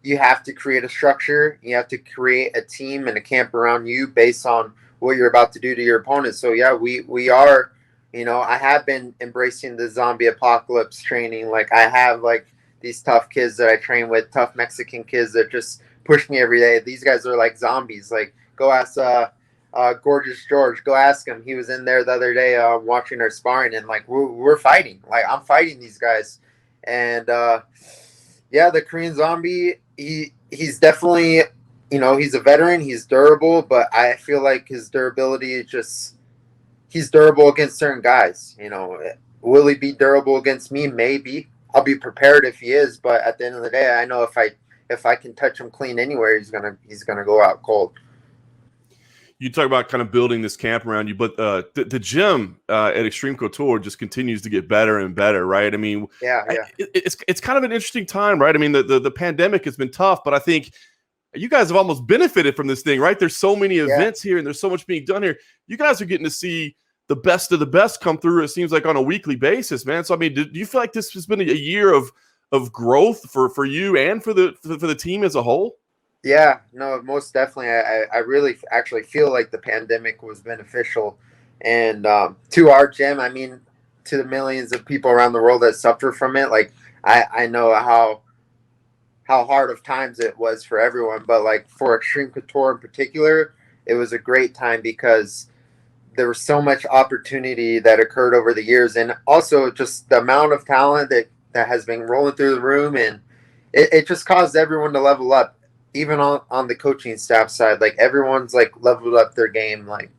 F: you have to create a structure. You have to create a team and a camp around you based on what you're about to do to your opponent. So yeah, we are, I have been embracing the zombie apocalypse training. Like I have like these tough kids that I train with, tough Mexican kids that just push me every day. These guys are like zombies. Like go ask Gorgeous George. Go ask him. He was in there the other day watching our sparring, and like we're fighting. Like I'm fighting these guys, and yeah, the Korean Zombie. He's definitely, he's a veteran. He's durable, but I feel like his durability is just he's durable against certain guys. Will he be durable against me? Maybe. I'll be prepared if he is, but at the end of the day, I know if I can touch him clean anywhere, he's gonna go out cold.
A: You talk about kind of building this camp around you, but the gym at Extreme Couture just continues to get better and better, right? I mean,
F: yeah.
A: It's kind of an interesting time, right? I mean, the pandemic has been tough, but I think you guys have almost benefited from this thing, right? There's so many events here, and there's so much being done here. You guys are getting to see the best of the best come through, it seems like, on a weekly basis, man. So, I mean, do you feel like this has been a year of growth for you and for the team as a whole?
F: Yeah, no, most definitely. I really actually feel like the pandemic was beneficial, and to our gym, I mean, to the millions of people around the world that suffer from it. Like I know how hard of times it was for everyone, but like for Extreme Couture in particular, it was a great time because there was so much opportunity that occurred over the years, and also just the amount of talent that has been rolling through the room, and it just caused everyone to level up. Even on the coaching staff side, like everyone's like leveled up their game. Like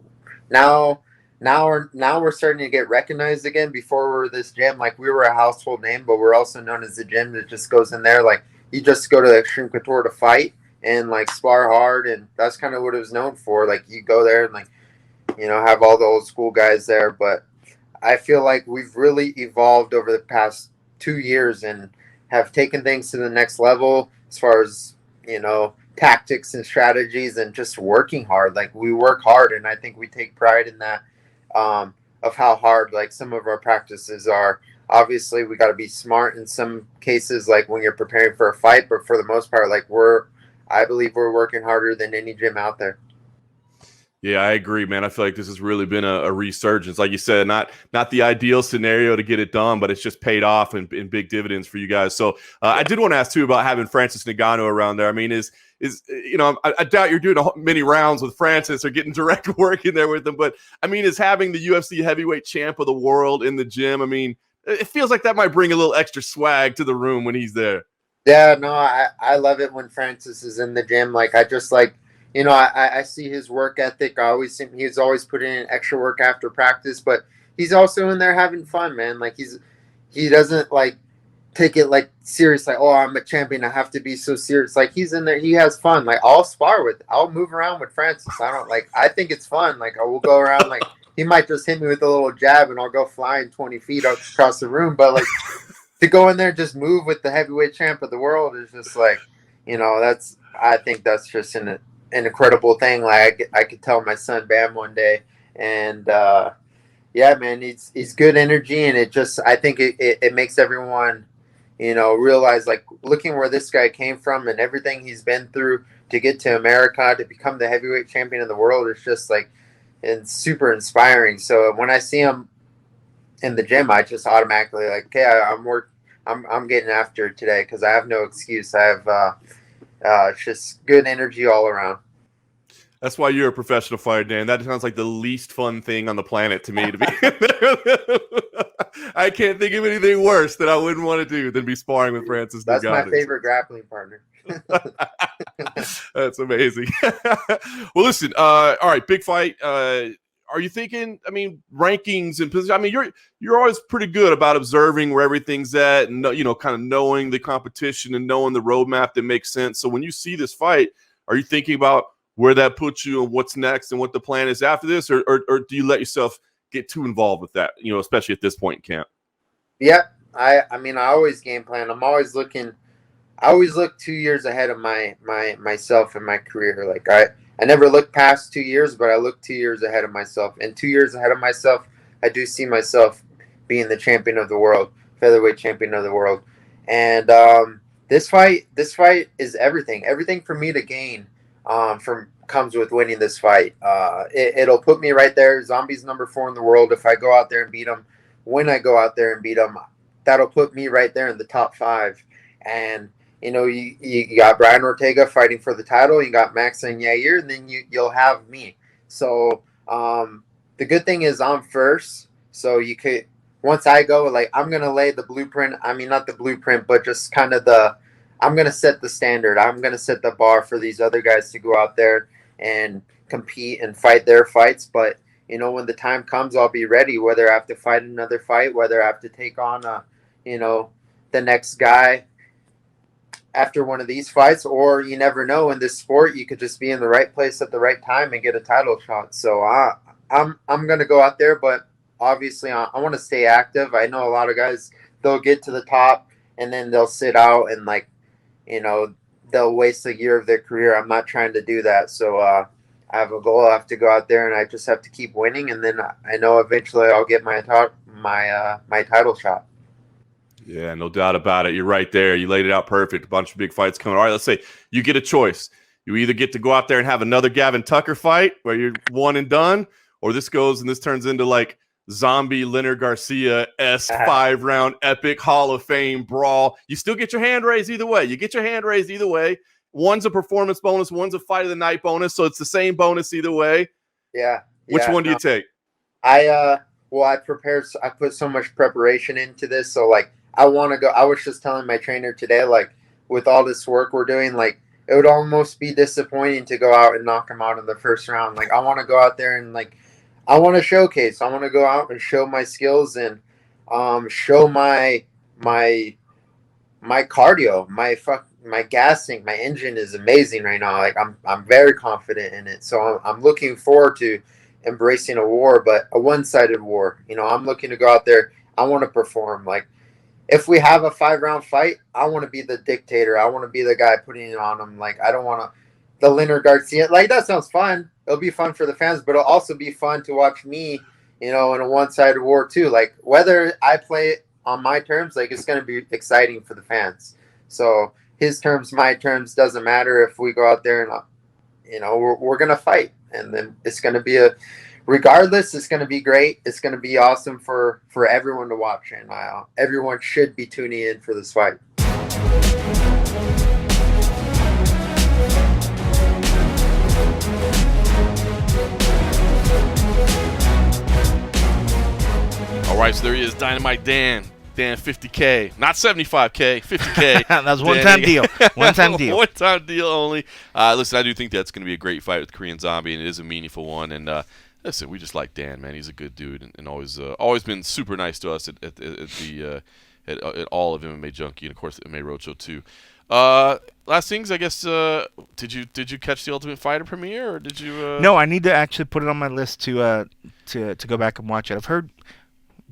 F: now we're starting to get recognized again. Before we were this gym, like we were a household name, but we're also known as the gym that just goes in there. Like you just go to the Extreme Couture to fight and like spar hard, and that's kind of what it was known for. Like you go there and like, have all the old school guys there. But I feel like we've really evolved over the past 2 years and have taken things to the next level as far as, tactics and strategies and just working hard. Like we work hard, and I think we take pride in that, of how hard like some of our practices are. Obviously we got to be smart in some cases, like when you're preparing for a fight, but for the most part, like I believe we're working harder than any gym out there.
A: Yeah, I agree, man. I feel like this has really been a resurgence. Like you said, not the ideal scenario to get it done, but it's just paid off in big dividends for you guys. So I did want to ask, too, about having Francis Ngannou around there. I mean, I doubt you're doing many rounds with Francis or getting direct work in there with him. But, I mean, is having the UFC heavyweight champ of the world in the gym, I mean, it feels like that might bring a little extra swag to the room when he's there.
F: Yeah, no, I love it when Francis is in the gym. Like, I just like, I see his work ethic. He's always putting in extra work after practice, but he's also in there having fun, man. Like he doesn't like take it like serious. Like, oh, I'm a champion, I have to be so serious. Like he's in there, he has fun. Like I'll move around with Francis. I think it's fun. Like I will go around. Like he might just hit me with a little jab, and I'll go flying 20 feet across the room. But like to go in there and just move with the heavyweight champ of the world is just like, I think that's just an incredible thing. Like I could tell my son Bam one day, and yeah, man, he's good energy, and I think it makes everyone realize, like, looking where this guy came from and everything he's been through to get to America to become the heavyweight champion of the world is just like, it's super inspiring. So when I see him in the gym, I just automatically like, okay, I'm getting after it today because I have no excuse. I have it's just good energy all around.
A: That's why you're a professional fighter, Dan. That sounds like the least fun thing on the planet to me. I can't think of anything worse that I wouldn't want to do than be sparring with Francis Ngannou.
F: That's my favorite grappling partner.
A: That's amazing. Well, listen. All right, big fight. Are you thinking? I mean, rankings and position. I mean, you're always pretty good about observing where everything's at, and kind of knowing the competition and knowing the roadmap that makes sense. So when you see this fight, are you thinking about where that puts you and what's next and what the plan is after this, or do you let yourself get too involved with that, especially at this point in camp.
F: Yeah, I mean, I always game plan. I'm always looking. I always look 2 years ahead of myself and my career. Like I never look past 2 years, but I look 2 years ahead of myself. And 2 years ahead of myself, I do see myself being the champion of the world, featherweight champion of the world. And this fight is everything. Everything for me to gain comes with winning this fight. It'll put me right there. Zombie's number 4 in the world. If I go out there and beat him, when I go out there and beat him, that'll put me right there in the top 5. And you got Brian Ortega fighting for the title. You got Max and Yair, and then you'll have me. So the good thing is I'm first. So you could, once I go, like, I'm going to lay the blueprint. I mean, not the blueprint, but just kind of I'm going to set the standard. I'm going to set the bar for these other guys to go out there and compete and fight their fights. But, when the time comes, I'll be ready, whether I have to fight another fight, whether I have to take on, the next guy after one of these fights, or you never know. In this sport, you could just be in the right place at the right time and get a title shot. So I'm going to go out there, but obviously I want to stay active. I know a lot of guys, they'll get to the top and then they'll sit out and they'll waste a year of their career. I'm not trying to do that. So I have a goal. I have to go out there and I just have to keep winning. And then I know eventually I'll get my title shot.
A: Yeah, no doubt about it. You're right there. You laid it out perfect. A bunch of big fights coming. All right, let's say you get a choice. You either get to go out there and have another Gavin Tucker fight where you're one and done, or this turns into like Zombie Leonard Garcia S 5-round epic Hall of Fame brawl. You still get your hand raised either way. One's a performance bonus, one's a fight of the night bonus, so it's the same bonus either way.
F: Yeah.
A: Which one do you take?
F: I put so much preparation into this, so like I want to go. I was just telling my trainer today, like, with all this work we're doing, like, it would almost be disappointing to go out and knock him out in the first round. Like, I want to go out there and, like, I want to showcase. I want to go out and show my skills and show my cardio, my gassing. My engine is amazing right now. Like, I'm very confident in it. So I'm looking forward to embracing a war, but a one-sided war. I'm looking to go out there. I want to perform. Like, if we have a 5-round fight, I want to be the dictator. I want to be the guy putting it on him. Like, I don't want to the Leonard Garcia. Like, that sounds fun. It'll be fun for the fans, but it'll also be fun to watch me, in a one-sided war too. Like, whether I play it on my terms, like, it's going to be exciting for the fans. So his terms, my terms, doesn't matter. If we go out there and, we're going to fight, and then it's going to be regardless, it's going to be great. It's going to be awesome for everyone to watch, and everyone should be tuning in for this fight.
A: All right, so there he is, Dynamite Dan. Dan, 50K, not 75K, 50K.
B: That was one-time deal. One-time deal.
A: One-time deal only. Listen, I do think that's going to be a great fight with Korean Zombie, and it is a meaningful one. And listen, we just like Dan, man. He's a good dude, and always been super nice to us at all of MMA Junkie, and of course MMA Roadshow too. Last things, I guess. Did you catch the Ultimate Fighter premiere, or did you?
B: No, I need to actually put it on my list to go back and watch it. I've heard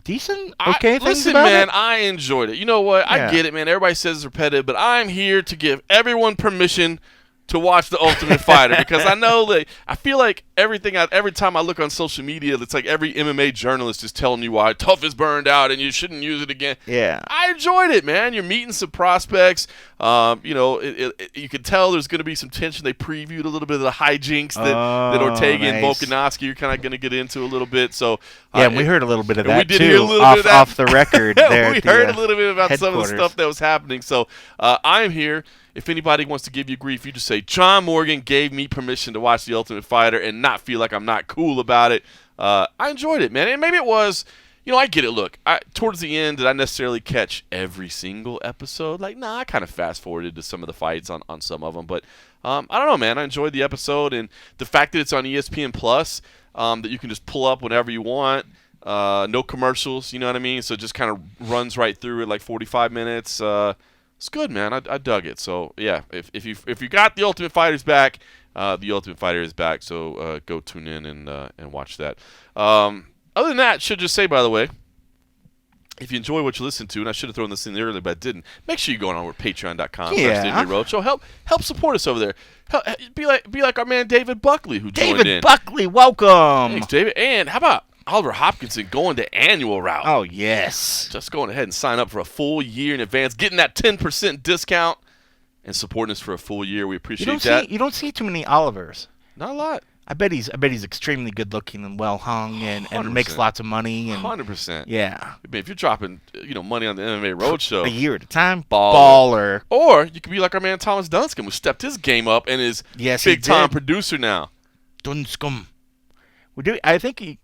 B: decent, okay things
A: listen,
B: about
A: man,
B: it.
A: I enjoyed it. You know what?
B: Yeah.
A: I get it, man. Everybody says it's repetitive, but I'm here to give everyone permission to watch The Ultimate Fighter, because I know that I feel like every time I look on social media, it's like every MMA journalist is telling you why Tough is burned out and you shouldn't use it again.
B: Yeah.
A: I enjoyed it, man. You're meeting some prospects. You can tell there's going to be some tension. They previewed a little bit of the hijinks that Ortega and Volkanovski are kind of going to get into a little bit. So
B: yeah, and we heard a little bit of that
A: we did hear a
B: too,
A: little bit of that.
B: off the record. There
A: we
B: at
A: heard
B: the,
A: a little bit about some of the
B: headquarters.
A: stuff that was happening. So I am here. If anybody wants to give you grief, you just say, John Morgan gave me permission to watch The Ultimate Fighter and not feel like I'm not cool about it. I enjoyed it, man. And maybe it was, I get it. Look, towards the end, did I necessarily catch every single episode? Like, nah, I kind of fast-forwarded to some of the fights on some of them. But I don't know, man. I enjoyed the episode. And the fact that it's on ESPN Plus, that you can just pull up whenever you want. No commercials, you know what I mean? So it just kind of runs right through it, like 45 minutes. It's good, man. I dug it. So yeah, if you got The Ultimate Fighter's back, The Ultimate Fighter is back. So go tune in and watch that. Other than that, should just say, by the way, if you enjoy what you listen to, and I should have thrown this in there earlier, but I didn't, make sure you go on over patreon.com.
B: Yeah.
A: Roadshow. Help support us over there. Be like our man David Buckley, who joined in.
B: David Buckley, welcome.
A: Thanks, David. And how about Oliver Hopkinson going the annual route?
B: Oh, yes.
A: Just going ahead and sign up for a full year in advance, getting that 10% discount, and supporting us for a full year. We appreciate that.
B: You don't see too many Olivers.
A: Not a lot.
B: I bet he's extremely good looking and well hung and makes lots of money. And
A: 100%.
B: Yeah.
A: I mean, if you're dropping money on the MMA Roadshow,
B: a year at a time,
A: baller. Or you could be like our man Thomas Dunscombe, who stepped his game up and is big time producer now.
B: Dunscombe. I think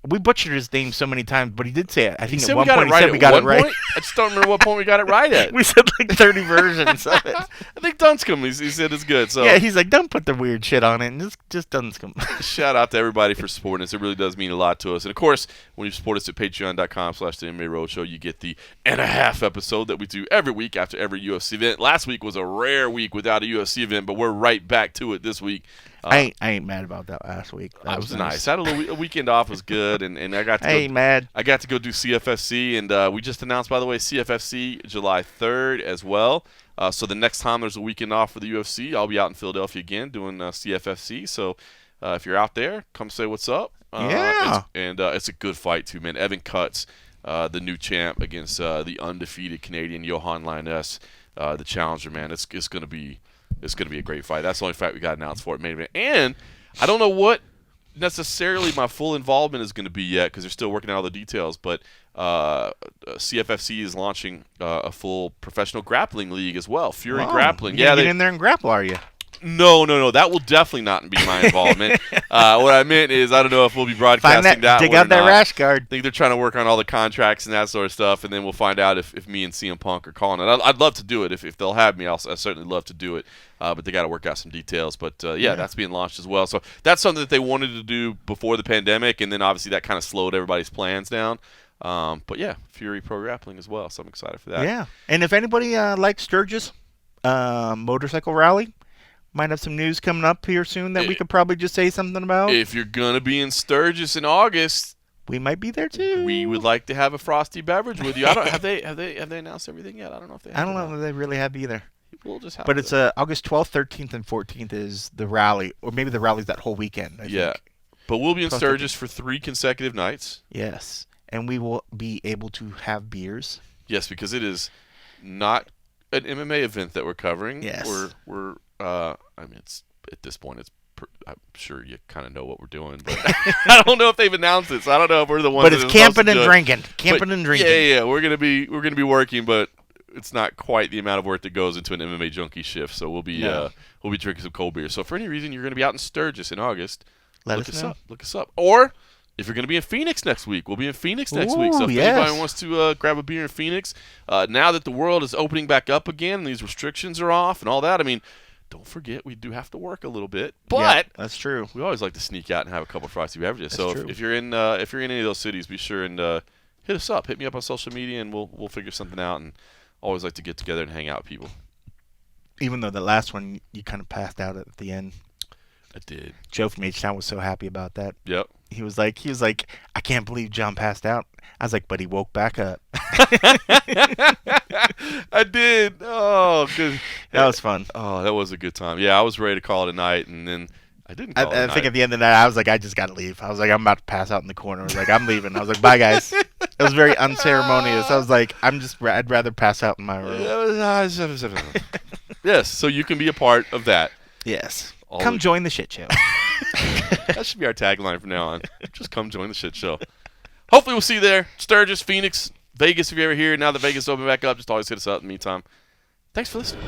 B: we butchered his name so many times, but he did say it. I think
A: at one point he said we got it right. I just don't remember what point we got it right at.
B: We said like 30 versions of it.
A: I think Dunscombe, he said it's good. So
B: yeah, he's like, don't put the weird shit on it. And just Dunscombe.
A: Shout out to everybody for supporting us. It really does mean a lot to us. And, of course, when you support us at patreon.com/the MMA Roadshow, you get the and-a-half episode that we do every week after every UFC event. Last week was a rare week without a UFC event, but we're right back to it this week.
B: I ain't mad about that last week. That
A: was nice. I had a weekend off, was good, and I got to I got to go do CFFC, and we just announced, by the way, CFFC July 3rd as well. So the next time there's a weekend off for the UFC, I'll be out in Philadelphia again doing CFFC. So if you're out there, come say what's up. It's a good fight too, man. Evan Cutts, the new champ against the undefeated Canadian Johan Linus, the challenger, man. It's gonna be a great fight. That's the only fight we got announced for it, main event. And I don't know what necessarily my full involvement is going to be yet because they're still working out all the details. But CFFC is launching a full professional grappling league as well. Fury Grappling.
B: You're get in there and grapple, are you?
A: No. That will definitely not be my involvement. What I meant is I don't know if we'll be broadcasting that.
B: Dig out that rash guard.
A: I think they're trying to work on all the contracts and that sort of stuff, and then we'll find out if me and CM Punk are calling it. I'd love to do it. If they'll have me, I'd certainly love to do it. But they got to work out some details. But, that's being launched as well. So that's something that they wanted to do before the pandemic, and then obviously that kind of slowed everybody's plans down. But, yeah, Fury Pro Grappling as well, so I'm excited for that.
B: Yeah, and if anybody likes Sturgis Motorcycle Rally, might have some news coming up here soon that we could probably just say something about.
A: If you're going to be in Sturgis in August,
B: we might be there too.
A: We would like to have a frosty beverage with you. I don't have they announced everything yet? I don't know if they have.
B: I don't know if they really have either.
A: We'll just have
B: it's August 12th, 13th, and 14th is the rally, or maybe the rally's that whole weekend. I think.
A: But we'll be in Sturgis for 3 consecutive nights.
B: Yes, and we will be able to have beers.
A: Yes, because it is not an MMA event that we're covering.
B: Yes,
A: we're it's at this point I'm sure you kind of know what we're doing, but I don't know if they've announced it, so I don't know if we're the ones.
B: But it's camping and drinking, and drinking.
A: Yeah, we're gonna be working, but it's not quite the amount of work that goes into an MMA junkie shift. So we'll be drinking some cold beer. So if for any reason you're gonna be out in Sturgis in August, look us up. Or if you're gonna be in Phoenix next week, we'll be in Phoenix next week. So if anybody wants to grab a beer in Phoenix, now that the world is opening back up again, and these restrictions are off and all that, I mean, don't forget, we do have to work a little bit, but
B: that's true.
A: We always like to sneak out and have a couple of frosty beverages.
B: That's
A: so if you're in any of those cities, be sure and hit us up. Hit me up on social media, and we'll figure something out. And always like to get together and hang out with people.
B: Even though the last one you kind of passed out at the end.
A: I did.
B: Joe from H-Town was so happy about that.
A: Yep.
B: He was like, I can't believe John passed out. I was like, but he woke back up.
A: I did. Oh, good.
B: That was fun.
A: Oh, that was a good time. Yeah, I was ready to call it a night, and then I didn't call it a night.
B: I think at the end of the night, I was like, I just got to leave. I was like, I'm about to pass out in the corner. I was like, I'm leaving. I was like, bye, guys. It was very unceremonious. I was like, I'd rather pass out in my room.
A: Yes, so you can be a part of that.
B: Yes. Come join the shit show.
A: That should be our tagline from now on. Just come join the shit show. Hopefully we'll see you there. Sturgis, Phoenix, Vegas if you're ever here. Now that Vegas is open back up, just always hit us up in the meantime. Thanks for listening.